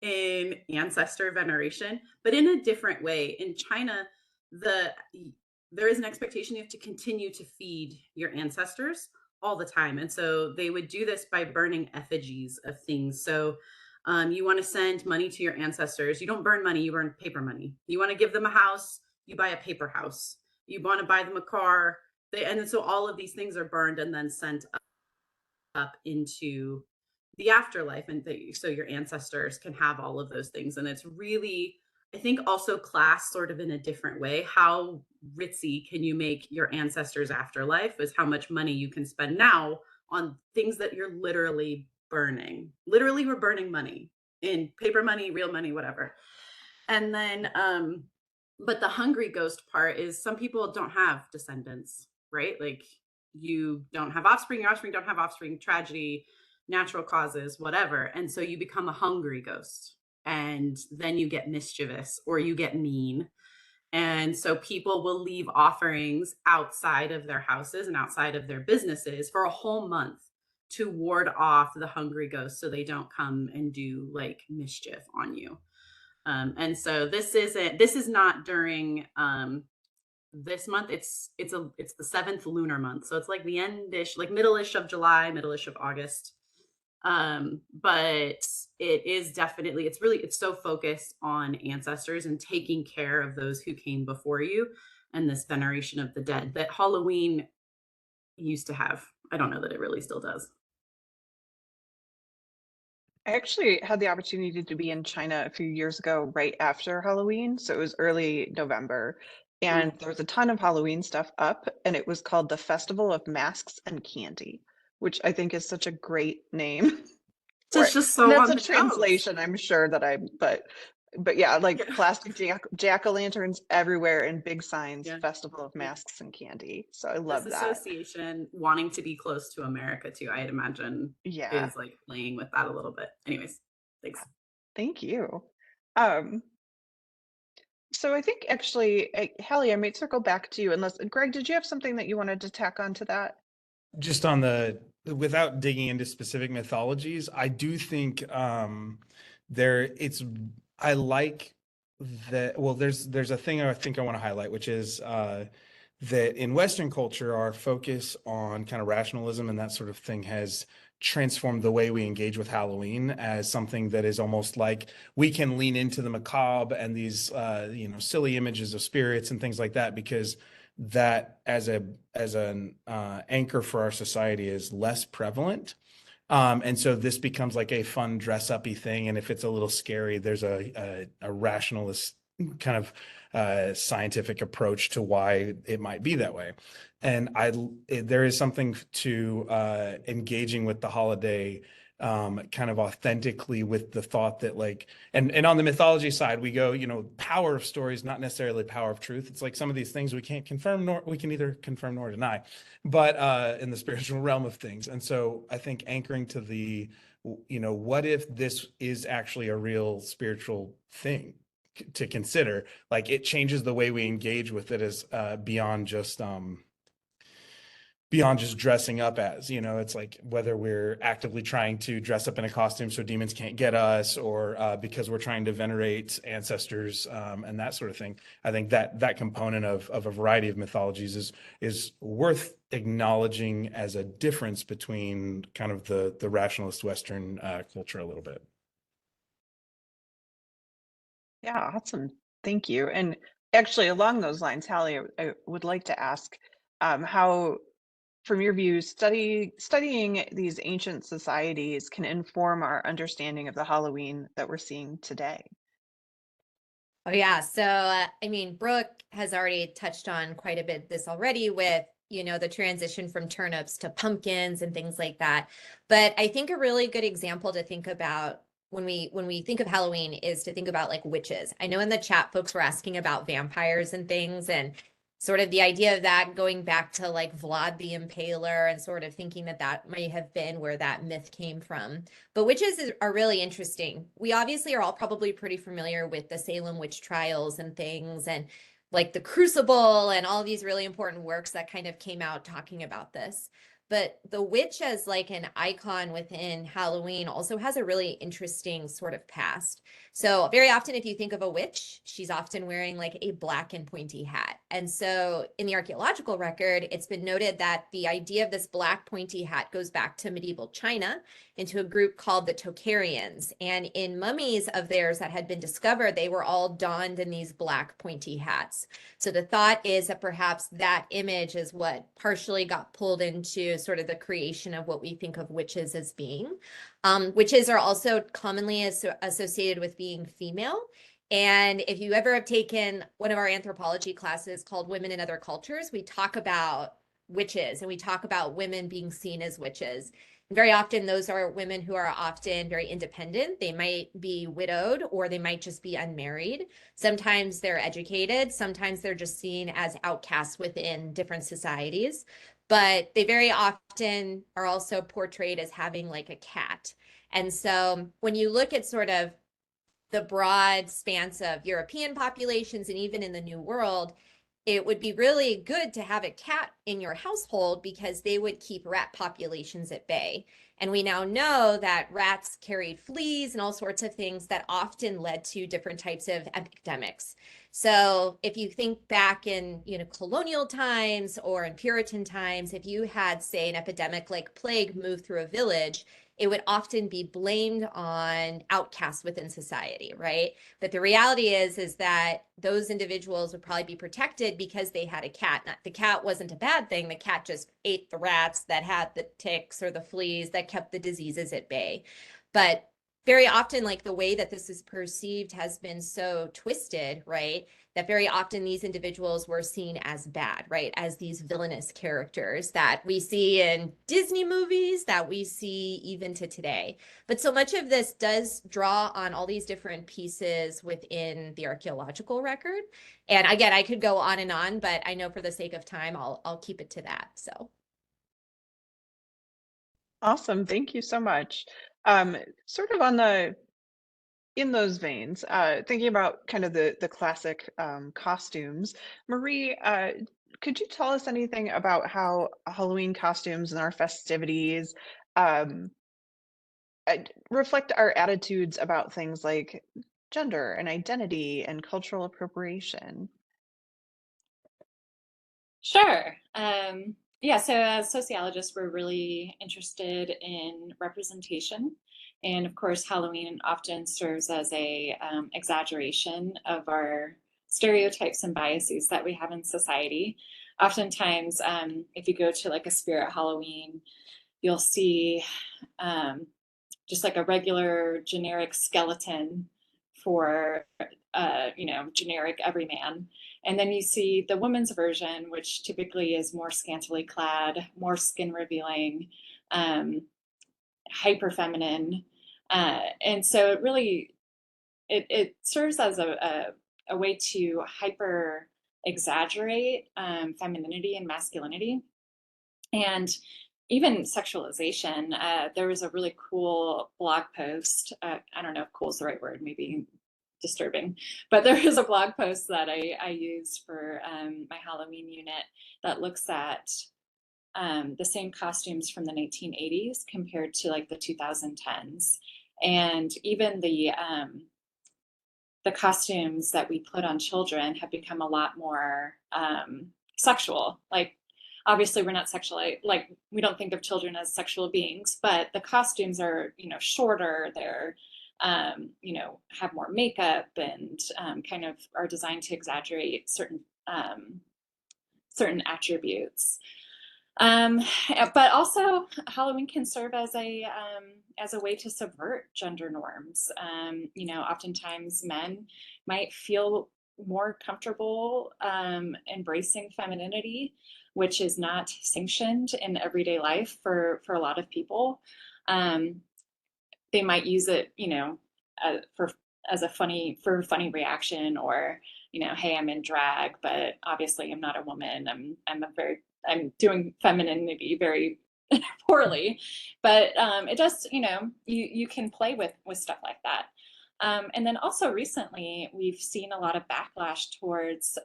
in ancestor veneration, but in a different way. In China, there is an expectation you have to continue to feed your ancestors all the time. And so they would do this by burning effigies of things. So you want to send money to your ancestors. You don't burn money, you burn paper money. You want to give them a house, you buy a paper house. You want to buy them a car. And so all of these things are burned and then sent up into the afterlife. And so your ancestors can have all of those things. And it's really, I think, also class sort of in a different way. How ritzy can you make your ancestors' afterlife is how much money you can spend now on things that you're literally burning. Literally, we're burning money in paper money, real money, whatever. And then, but the hungry ghost part is some people don't have descendants, right? Like you don't have offspring, your offspring don't have offspring, tragedy, natural causes, whatever. And so you become a hungry ghost. And then you get mischievous or you get mean. And so people will leave offerings outside of their houses and outside of their businesses for a whole month to ward off the hungry ghosts so they don't come and do like mischief on you. And so this is not during this month. It's the 7th lunar month. So it's like the endish, like middle-ish of July, middle-ish of August. But it is definitely, it's so focused on ancestors and taking care of those who came before you and this veneration of the dead that Halloween used to have. I don't know that it really still does. I actually had the opportunity to be in China a few years ago, right after Halloween. So it was early November, and there was a ton of Halloween stuff up, and it was called the Festival of Masks and Candy, which I think is such a great name So for it's it. just And so that's on a the nose. translation, I'm sure that but yeah, like plastic jack-o'-lanterns everywhere and big signs, Yeah. Festival of Masks and Candy. So I This love that. association wanting to be close to America too, I'd imagine, Yeah, is like playing with that a little bit. Anyways, thanks. thank you. Um, So I think actually, Hallie, I might circle back to you unless Greg, did you have something that you wanted to tack on to that? Just on the, without digging into specific mythologies, I do think I like that. Well, there's a thing I think I want to highlight, which is that in Western culture, our focus on kind of rationalism and that sort of thing has transformed the way we engage with Halloween as something that is almost like we can lean into the macabre and these silly images of spirits and things like that, because that as an anchor for our society is less prevalent. And so this becomes like a fun dress-uppy thing. And if it's a little scary, there's a rationalist kind of scientific approach to why it might be that way. And there is something to engaging with the holiday kind of authentically, with the thought that like, and on the mythology side, we go, power of stories, not necessarily power of truth. It's like some of these things we can't confirm, nor we can either confirm nor deny, but in the spiritual realm of things. And so I think anchoring to the, what if this is actually a real spiritual thing to consider? Like it changes the way we engage with it as beyond just dressing up as, it's like whether we're actively trying to dress up in a costume so demons can't get us, or because we're trying to venerate ancestors and that sort of thing. I think that component of a variety of mythologies is worth acknowledging as a difference between kind of the rationalist Western culture a little bit. Yeah, awesome. Thank you. And actually, along those lines, Hallie, I would like to ask how, from your view, studying these ancient societies can inform our understanding of the Halloween that we're seeing today. Oh yeah. So, I mean, Brooke has already touched on quite a bit this already with, the transition from turnips to pumpkins and things like that. But I think a really good example to think about when we think of Halloween is to think about like witches. I know in the chat folks were asking about vampires and things, and sort of the idea of that going back to like Vlad the Impaler and sort of thinking that may have been where that myth came from. But witches are really interesting. We obviously are all probably pretty familiar with the Salem witch trials and things, and like the Crucible and all these really important works that kind of came out talking about this. But the witch as like an icon within Halloween also has a really interesting sort of past. So very often if you think of a witch, she's often wearing like a black and pointy hat. And so in the archaeological record, it's been noted that the idea of this black pointy hat goes back to medieval China into a group called the Tocharians. And in mummies of theirs that had been discovered, they were all donned in these black pointy hats. So the thought is that perhaps that image is what partially got pulled into sort of the creation of what we think of witches as being. Witches are also commonly associated with being female. And if you ever have taken one of our anthropology classes called Women in Other Cultures, we talk about witches and we talk about women being seen as witches. Very often, those are women who are often very independent. They might be widowed or they might just be unmarried. Sometimes they're educated. Sometimes they're just seen as outcasts within different societies. But they very often are also portrayed as having like a cat. And so when you look at sort of the broad spans of European populations and even in the New World, it would be really good to have a cat in your household because they would keep rat populations at bay. And we now know that rats carried fleas and all sorts of things that often led to different types of epidemics. So if you think back in, colonial times or in Puritan times, if you had, say, an epidemic like plague move through a village, it would often be blamed on outcasts within society, right? But the reality is that those individuals would probably be protected because they had a cat. The cat wasn't a bad thing. The cat just ate the rats that had the ticks or the fleas that kept the diseases at bay. But very often, like the way that this is perceived has been so twisted, right? That very often these individuals were seen as bad, right? As these villainous characters that we see in Disney movies, that we see even to today. But so much of this does draw on all these different pieces within the archaeological record. And again, I could go on, but I know for the sake of time, I'll keep it to that. So. Awesome. Thank you so much. Sort of in those veins, thinking about kind of the classic costumes, Marie, could you tell us anything about how Halloween costumes and our festivities um, reflect our attitudes about things like gender and identity and cultural appropriation? Sure. Yeah, so as sociologists, we're really interested in representation. And of course, Halloween often serves as a exaggeration of our stereotypes and biases that we have in society. Oftentimes, if you go to like a spirit Halloween, you'll see just like a regular generic skeleton for generic everyman. And then you see the woman's version, which typically is more scantily clad, more skin revealing, hyper feminine. And so it really, it serves as a way to hyper exaggerate femininity and masculinity. And even sexualization. There was a really cool blog post. I don't know if cool is the right word, maybe disturbing, but there is a blog post that I use for my Halloween unit that looks at the same costumes from the 1980s compared to like the 2010s. And even the costumes that we put on children have become a lot more sexual. Like, obviously we're not sexual, like we don't think of children as sexual beings, but the costumes are, shorter, they're, have more makeup and kind of are designed to exaggerate certain attributes. But also Halloween can serve as a way to subvert gender norms. Oftentimes men might feel more comfortable embracing femininity, which is not sanctioned in everyday life for a lot of people. They might use it, for a funny reaction, or hey, I'm in drag, but obviously I'm not a woman. I'm doing femininity very poorly, but it just, you can play with stuff like that. And then also recently, we've seen a lot of backlash towards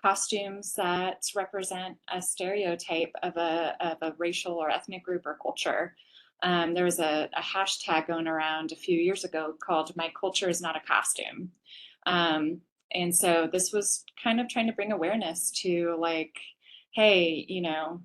costumes that represent a stereotype of a racial or ethnic group or culture. There was a hashtag going around a few years ago called "My Culture is Not a Costume." And so this was kind of trying to bring awareness to, like, hey, you know,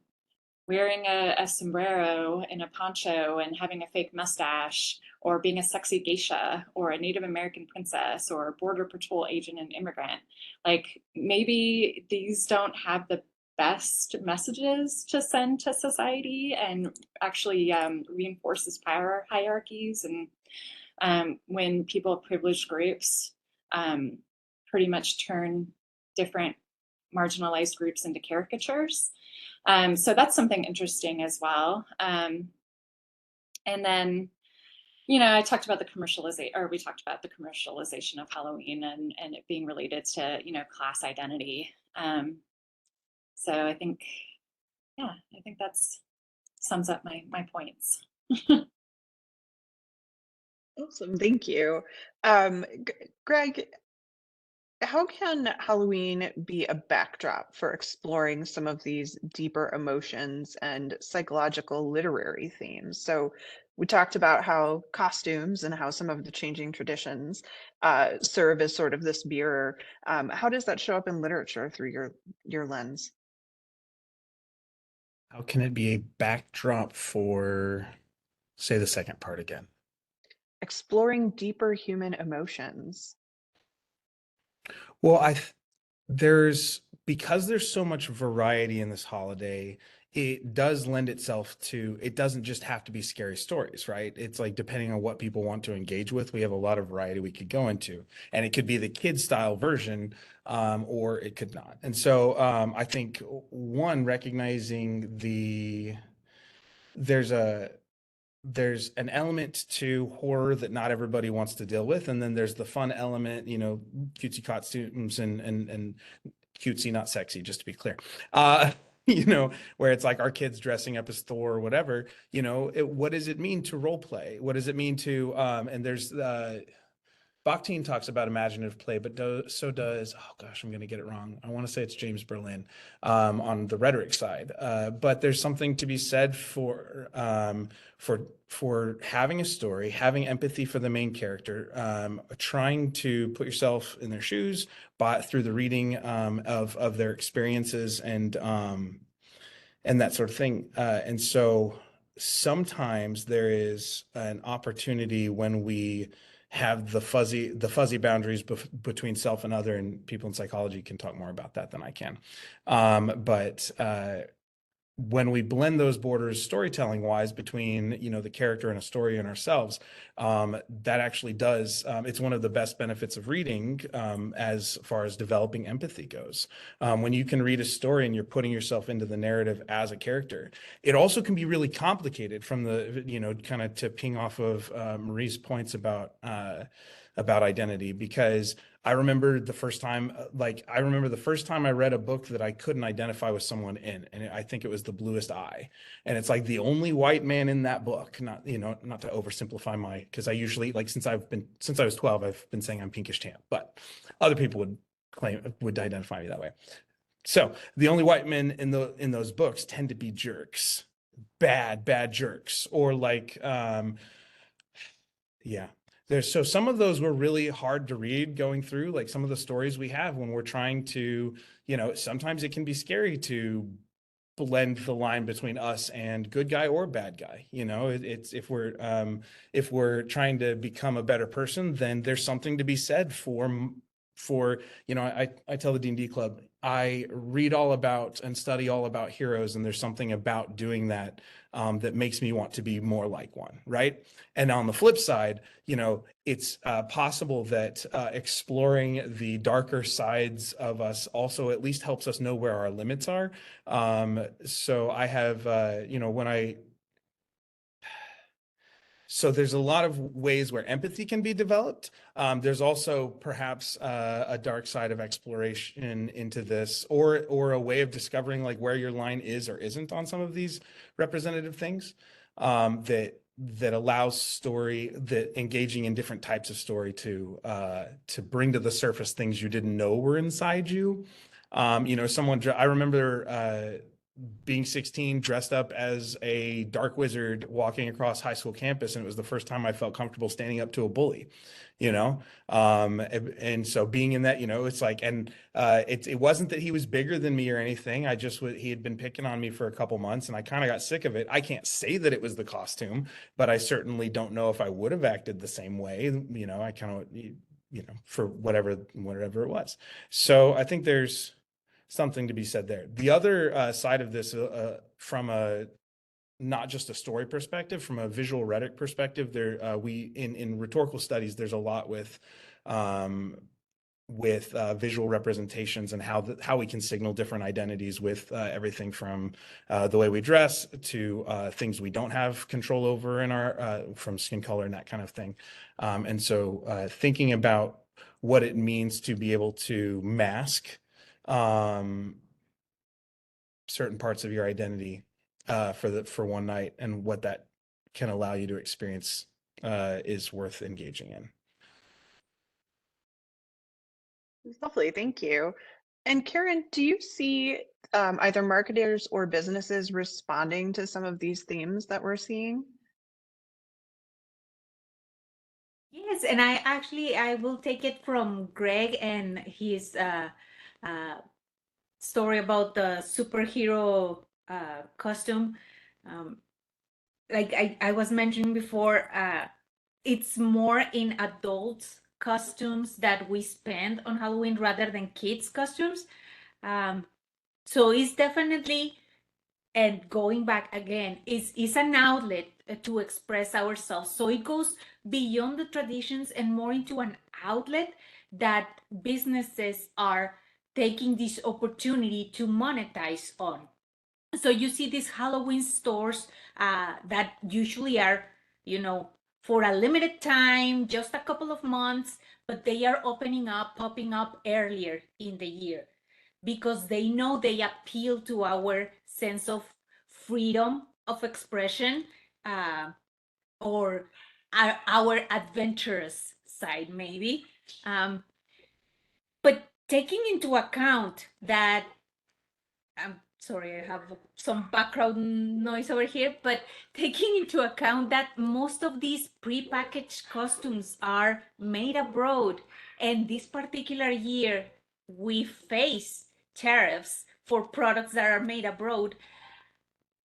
wearing a sombrero and a poncho and having a fake mustache, or being a sexy geisha or a Native American princess or a border patrol agent and immigrant, like, maybe these don't have the best messages to send to society, and actually reinforces power hierarchies. And when people of privileged groups pretty much turn different marginalized groups into caricatures. So that's something interesting as well. And then, you know, I talked about the commercialization, or we talked about the commercialization of Halloween and it being related to, you know, class identity. So I think, yeah, I think that's sums up my points. Awesome, thank you. Greg, how can Halloween be a backdrop for exploring some of these deeper emotions and psychological literary themes? So we talked about how costumes and how some of the changing traditions serve as sort of this mirror. How does that show up in literature through your lens? How can it be a backdrop for, say the second part again? Exploring deeper human emotions. Well, there's because there's so much variety in this holiday, it does lend itself to, it doesn't just have to be scary stories, right? It's like depending on what people want to engage with, we have a lot of variety we could go into, and it could be the kid style version, or it could not. And so I think one, recognizing there's a there's an element to horror that not everybody wants to deal with, and then there's the fun element, you know, cutesy costumes and cutesy, not sexy, just to be clear. You know, where it's like our kids dressing up as Thor or whatever, you know, what does it mean to role play? What does it mean to, and there's, Bakhtin talks about imaginative play, but so does, oh gosh, I'm going to get it wrong. I want to say it's James Berlin, on the rhetoric side. But there's something to be said for having a story, having empathy for the main character, trying to put yourself in their shoes, through the reading of their experiences and that sort of thing. And so sometimes there is an opportunity when we have the fuzzy boundaries between self and other, and people in psychology can talk more about that than I can. But when we blend those borders storytelling wise between, you know, the character and a story and ourselves, that actually does, it's one of the best benefits of reading, as far as developing empathy goes. When you can read a story and you're putting yourself into the narrative as a character, it also can be really complicated from the, you know, kind of to ping off of Marie's points about identity, because I remember the first time, I read a book that I couldn't identify with someone in, and I think it was The Bluest Eye. And it's like the only white man in that book, not, you know, not to oversimplify because I usually, like, since I was 12, I've been saying I'm pinkish tan, but other people would identify me that way. So the only white men in those books tend to be jerks, bad jerks, or like, yeah. So some of those were really hard to read going through, like some of the stories we have when we're trying to, you know, sometimes it can be scary to blend the line between us and good guy or bad guy. You know, it's if we're trying to become a better person, then there's something to be said for, you know, I tell the D&D club, I read all about and study all about heroes, and there's something about doing that that makes me want to be more like one, right? And on the flip side, you know, it's possible that exploring the darker sides of us also at least helps us know where our limits are. So I have, you know, so there's a lot of ways where empathy can be developed. There's also perhaps a dark side of exploration into this, or a way of discovering like where your line is or isn't on some of these representative things, that allows that engaging in different types of story to bring to the surface things you didn't know were inside you. I remember being 16, dressed up as a dark wizard walking across high school campus, and it was the first time I felt comfortable standing up to a bully, you know? And so being in that, it's like, and it wasn't that he was bigger than me or anything. He had been picking on me for a couple months, and I kind of got sick of it. I can't say that it was the costume, but I certainly don't know if I would have acted the same way. I kind of, for whatever it was. So I think there's something to be said there. The other side of this, from a not just a story perspective, from a visual rhetoric perspective, we in rhetorical studies, there's a lot with visual representations and how we can signal different identities with everything from the way we dress to things we don't have control over in our from skin color and that kind of thing. And so thinking about what it means to be able to mask certain parts of your identity for one night and what that can allow you to experience is worth engaging in. Lovely, thank you. And Karen, do you see either marketers or businesses responding to some of these themes that we're seeing? Yes, and I will take it from Greg and his story about the superhero costume. Like I was mentioning before, it's more in adult costumes that we spend on Halloween rather than kids' costumes. So it's definitely, and going back again, is an outlet to express ourselves. So it goes beyond the traditions and more into an outlet that businesses are taking this opportunity to monetize on. So you see these Halloween stores that usually are, for a limited time, just a couple of months, but they are popping up earlier in the year because they know they appeal to our sense of freedom of expression, or our adventurous side, maybe. But taking into account that, I'm sorry, I have some background noise over here, but taking into account that most of these prepackaged costumes are made abroad, and this particular year we face tariffs for products that are made abroad,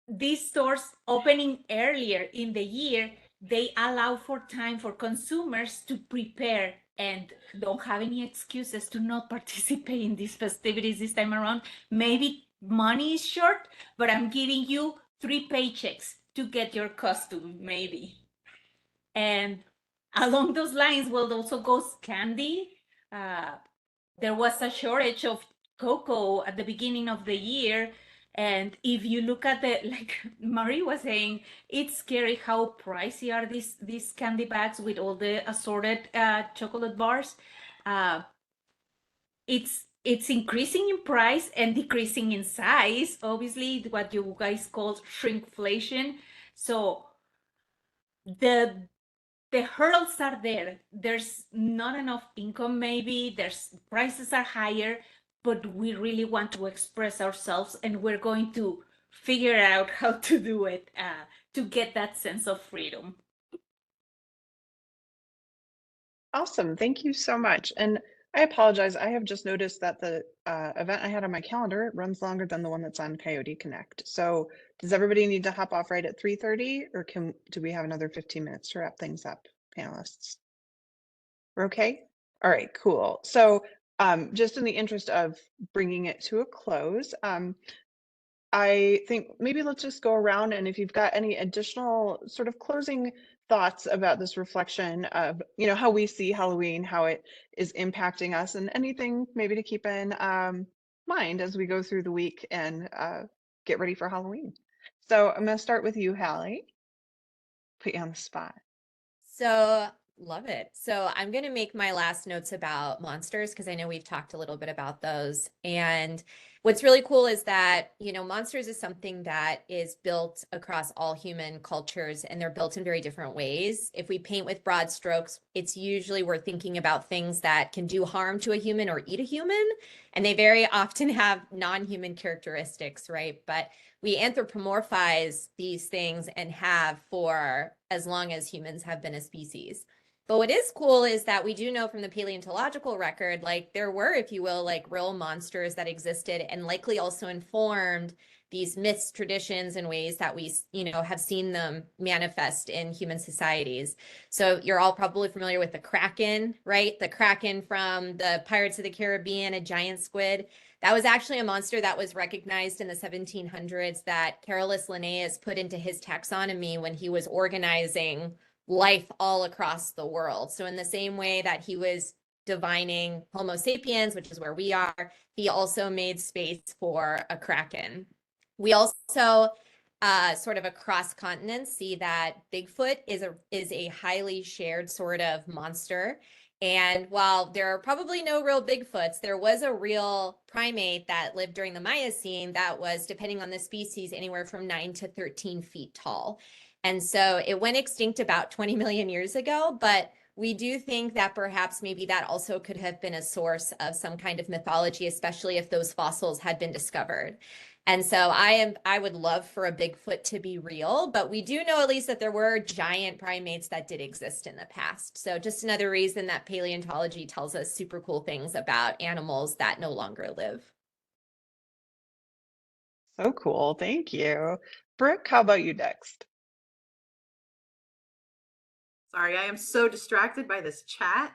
these stores opening earlier in the year, they allow for time for consumers to prepare and don't have any excuses to not participate in these festivities this time around. Maybe money is short, but I'm giving you 3 paychecks to get your costume, maybe. And along those lines, well, also goes candy. There was a shortage of cocoa at the beginning of the year. And if you look at like Marie was saying, it's scary how pricey are these candy bags with all the assorted chocolate bars. It's increasing in price and decreasing in size, obviously, what you guys call shrinkflation. So the hurdles are there. There's not enough income, maybe there's prices are higher, but we really want to express ourselves, and we're going to figure out how to do it to get that sense of freedom. Awesome, thank you so much. And I apologize, I have just noticed that the event I had on my calendar runs longer than the one that's on Coyote Connect. So does everybody need to hop off right at 3:30, or do we have another 15 minutes to wrap things up, panelists? We're okay? All right, cool. So just in the interest of bringing it to a close, I think maybe let's just go around, and if you've got any additional sort of closing thoughts about this reflection of, how we see Halloween, how it is impacting us, and anything maybe to keep in mind as we go through the week and get ready for Halloween. So I'm going to start with you, Hallie. Put you on the spot. So Love it. So I'm going to make my last notes about monsters because I know we've talked a little bit about those. And what's really cool is that, monsters is something that is built across all human cultures and they're built in very different ways. If we paint with broad strokes, it's usually we're thinking about things that can do harm to a human or eat a human. And they very often have non-human characteristics, right? But we anthropomorphize these things and have for as long as humans have been a species. But what is cool is that we do know from the paleontological record, like there were, if you will, like real monsters that existed and likely also informed these myths, traditions, and ways that we, have seen them manifest in human societies. So you're all probably familiar with the Kraken, right? The Kraken from the Pirates of the Caribbean, a giant squid. That was actually a monster that was recognized in the 1700s that Carolus Linnaeus put into his taxonomy when he was organizing life all across the world. So in the same way that he was divining Homo sapiens, which is where we are, he also made space for a kraken. We also sort of across continents see that Bigfoot is a highly shared sort of monster. And while there are probably no real Bigfoots, there was a real primate that lived during the Miocene that was, depending on the species, anywhere from 9 to 13 feet tall. And so it went extinct about 20 million years ago, but we do think that perhaps maybe that also could have been a source of some kind of mythology, especially if those fossils had been discovered. And so I would love for a Bigfoot to be real, but we do know at least that there were giant primates that did exist in the past. So just another reason that paleontology tells us super cool things about animals that no longer live. So cool. Thank you. Brooke, how about you next? Sorry, I am so distracted by this chat.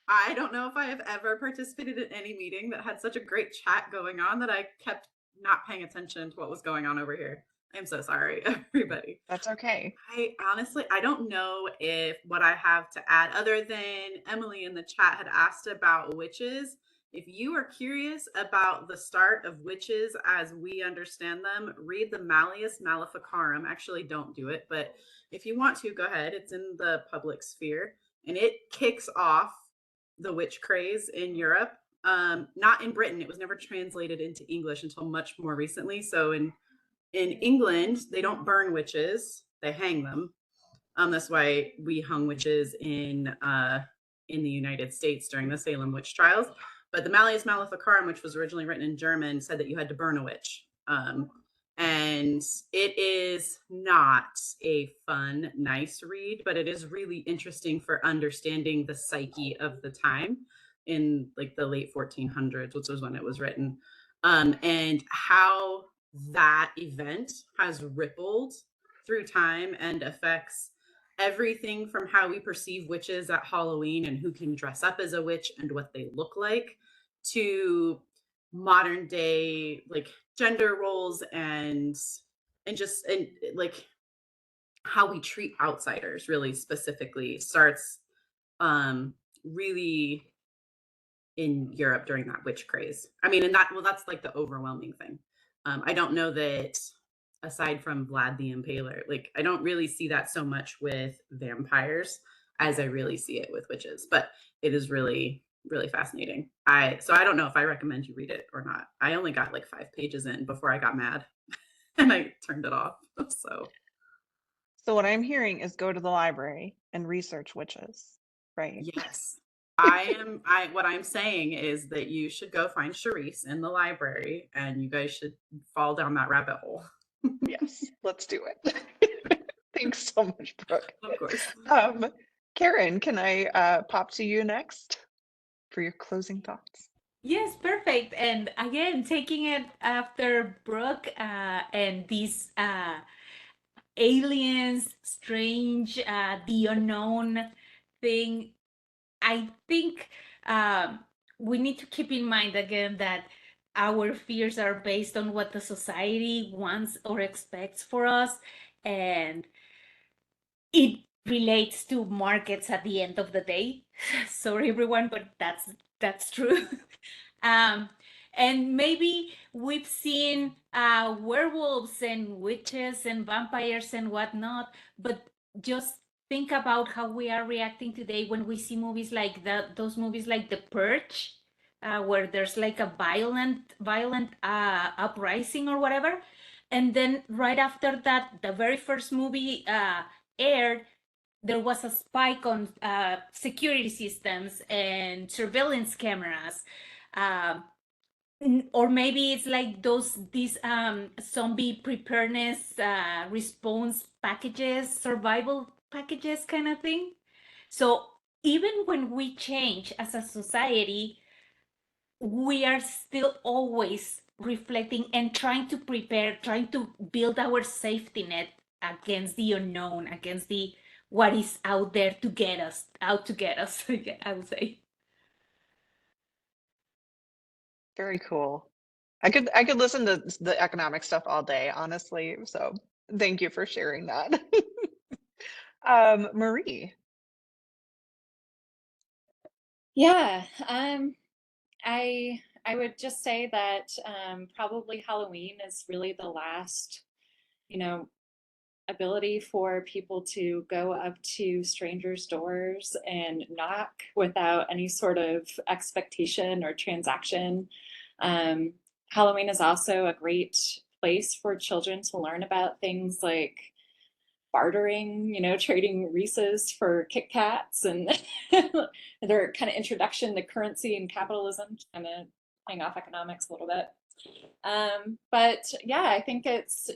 I don't know if I have ever participated in any meeting that had such a great chat going on that I kept not paying attention to what was going on over here. I'm so sorry, everybody. That's okay. I don't know if what I have to add, other than Emily in the chat had asked about witches. If you are curious about the start of witches as we understand them, read the Malleus Maleficarum. Actually, don't do it, but if you want to, go ahead. It's in the public sphere, and it kicks off the witch craze in Europe. Not in Britain. It was never translated into English until much more recently. So in England, they don't burn witches; they hang them. That's why we hung witches in the United States during the Salem witch trials. But the Malleus Maleficarum, which was originally written in German, said that you had to burn a witch. And it is not a fun, nice read, but it is really interesting for understanding the psyche of the time in like the late 1400s, which was when it was written, and how that event has rippled through time and affects everything from how we perceive witches at Halloween and who can dress up as a witch and what they look like, to modern day like gender roles and like how we treat outsiders really specifically starts really in Europe during that witch craze. I mean, and that's like the overwhelming thing. I don't know that aside from Vlad the Impaler, like I don't really see that so much with vampires as I really see it with witches, but it is really, really fascinating. So I don't know if I recommend you read it or not. I only got like 5 pages in before I got mad and I turned it off. So what I'm hearing is go to the library and research witches, right? Yes. What I'm saying is that you should go find Charisse in the library and you guys should fall down that rabbit hole. Yes, let's do it. Thanks so much, Brooke. Of course. Karen, can I pop to you next for your closing thoughts? Yes, perfect. And again, taking it after Brooke and these aliens, strange, the unknown thing, I think we need to keep in mind again that our fears are based on what the society wants or expects for us, and it relates to markets at the end of the day. Sorry, everyone, but that's true. And maybe we've seen werewolves and witches and vampires and whatnot, but just think about how we are reacting today when we see movies like that, those movies like The Purge, where there's like a violent uprising or whatever, and then right after that, the very first movie aired, there was a spike on security systems and surveillance cameras. Um, or maybe it's like these zombie preparedness response packages, survival packages kind of thing. So even when we change as a society, we are still always reflecting and trying to prepare, trying to build our safety net against the unknown, against the what is out there to get us, out to get us. I would say. Very cool. I could listen to the economic stuff all day, honestly. So thank you for sharing that. Marie. Yeah, I would just say that probably Halloween is really the last, you know, ability for people to go up to strangers' doors and knock without any sort of expectation or transaction. Um, Halloween is also a great place for children to learn about things like bartering, trading Reese's for Kit Kats and their kind of introduction to currency and capitalism, kind of playing off economics a little bit. But yeah, I think it's,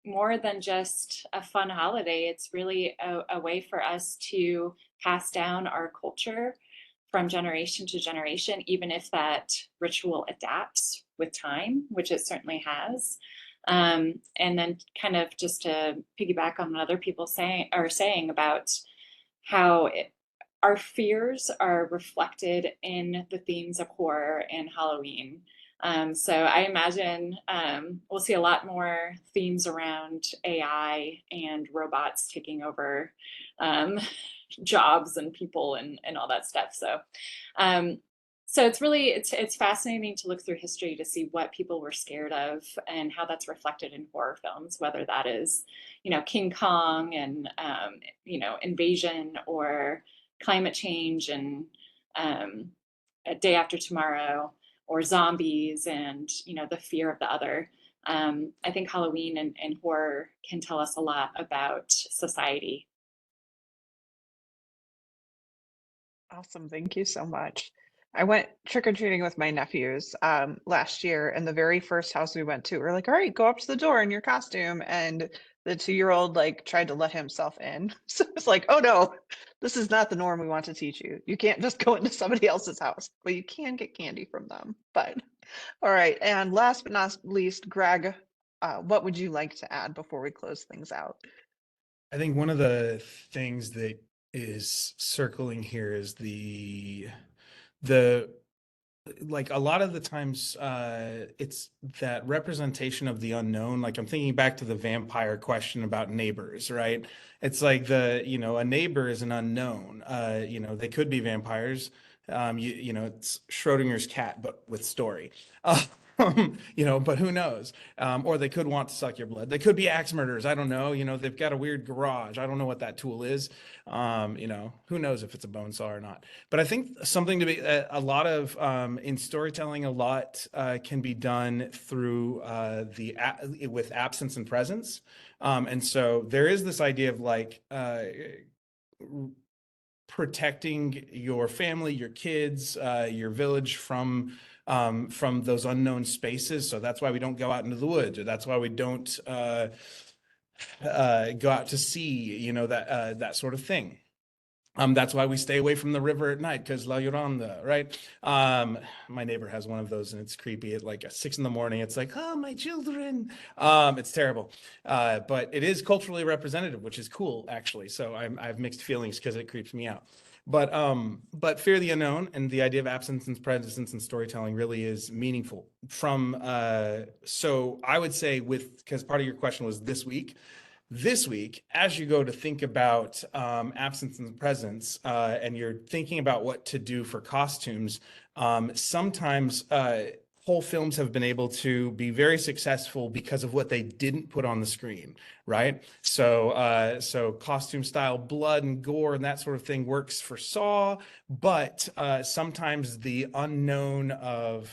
more than just a fun holiday. It's really a way for us to pass down our culture from generation to generation, even if that ritual adapts with time, which it certainly has. And then kind of just to piggyback on what other people saying about how our fears are reflected in the themes of horror and Halloween. So I imagine we'll see a lot more themes around AI and robots taking over jobs and people and all that stuff. So it's really it's fascinating to look through history to see what people were scared of and how that's reflected in horror films, whether that is, King Kong and invasion, or climate change and A Day After Tomorrow, or zombies and the fear of the other. I think Halloween and horror can tell us a lot about society. Awesome. Thank you so much. I went trick-or-treating with my nephews last year, and the very first house we went to, we're like, all right, go up to the door in your costume. And the 2-year-old like tried to let himself in. So it's like, oh no, this is not the norm we want to teach you. You can't just go into somebody else's house, but you can get candy from them. But all right. And last but not least, Greg, what would you like to add before we close things out? I think one of the things that is circling here is the like a lot of the times it's that representation of the unknown. Like I'm thinking back to the vampire question about neighbors, right? It's like a neighbor is an unknown. They could be vampires. It's Schrodinger's cat but with story. But who knows? Or they could want to suck your blood. They could be axe murderers. I don't know. They've got a weird garage. I don't know what that tool is. Who knows if it's a bone saw or not. But I think something to be a lot of in storytelling, a lot can be done through with absence and presence. And so there is this idea of like protecting your family, your kids, your village from those unknown spaces. So that's why we don't go out into the woods, or that's why we don't go out to sea, that sort of thing. That's why we stay away from the river at night, because La Llorona, right? My neighbor has one of those, and it's creepy. At like 6 a.m, it's like, oh, my children. It's terrible, but it is culturally representative, which is cool, actually. So I have mixed feelings because it creeps me out. But fear the unknown and the idea of absence and presence and storytelling really is meaningful. So I would say, because part of your question was this week, as you go to think about absence and presence, and you're thinking about what to do for costumes, sometimes whole films have been able to be very successful because of what they didn't put on the screen, right? So costume style blood and gore and that sort of thing works for Saw, but sometimes the unknown of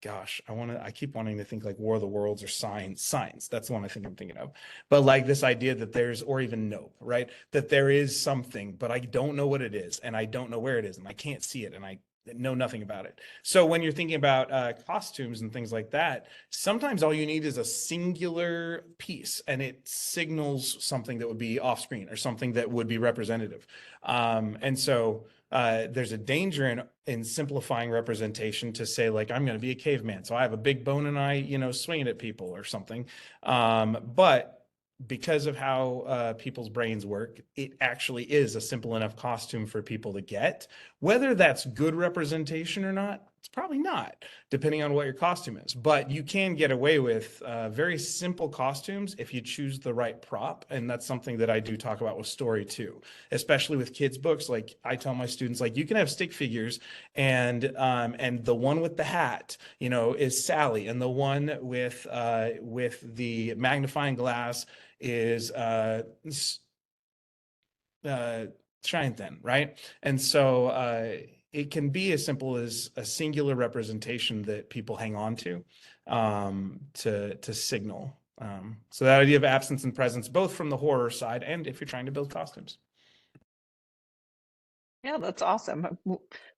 gosh, I keep wanting to think like War of the Worlds or Signs. That's the one I'm thinking of. But like this idea that there's, or even Nope, right? That there is something, but I don't know what it is, and I don't know where it is, and I can't see it, and I know nothing about it. So when you're thinking about costumes and things like that, sometimes all you need is a singular piece, and it signals something that would be off screen or something that would be representative. And so there's a danger in simplifying representation to say, like, I'm going to be a caveman, so I have a big bone and I, swing it at people or something. But because of how people's brains work, it actually is a simple enough costume for people to get. Whether that's good representation or not, it's probably not, depending on what your costume is. But you can get away with very simple costumes if you choose the right prop. And that's something that I do talk about with story too, especially with kids' books. Like I tell my students, like, you can have stick figures and the one with the hat, is Sally, and the one with the magnifying glass is Shine Thin, right? And so it can be as simple as a singular representation that people hang on to signal. So that idea of absence and presence, both from the horror side and if you're trying to build costumes. Yeah, that's awesome.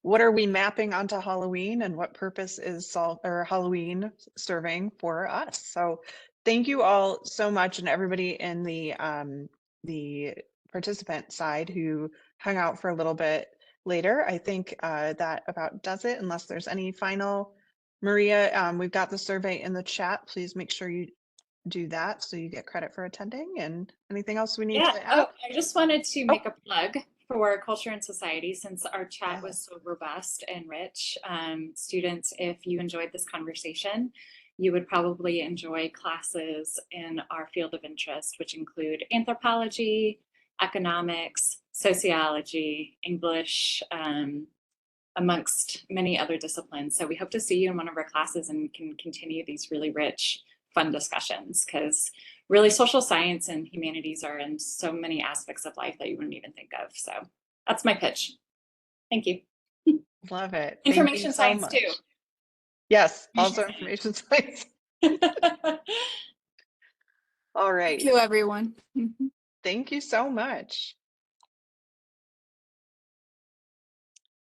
What are we mapping onto Halloween, and what purpose is Halloween serving for us? So thank you all so much, and everybody in the participant side who hung out for a little bit later. I think that about does it, unless there's any final. Maria, we've got the survey in the chat. Please make sure you do that so you get credit for attending. And anything else we need to add? Oh, I just wanted to make a plug for Culture and Society, since our chat was so robust and rich. Students, if you enjoyed this conversation, you would probably enjoy classes in our field of interest, which include anthropology, economics, sociology, English, amongst many other disciplines. So we hope to see you in one of our classes and can continue these really rich, fun discussions, because really social science and humanities are in so many aspects of life that you wouldn't even think of. So that's my pitch. Thank you. Love it. Information science too. Yes, also information science. All right. Thank you, everyone. Thank you so much.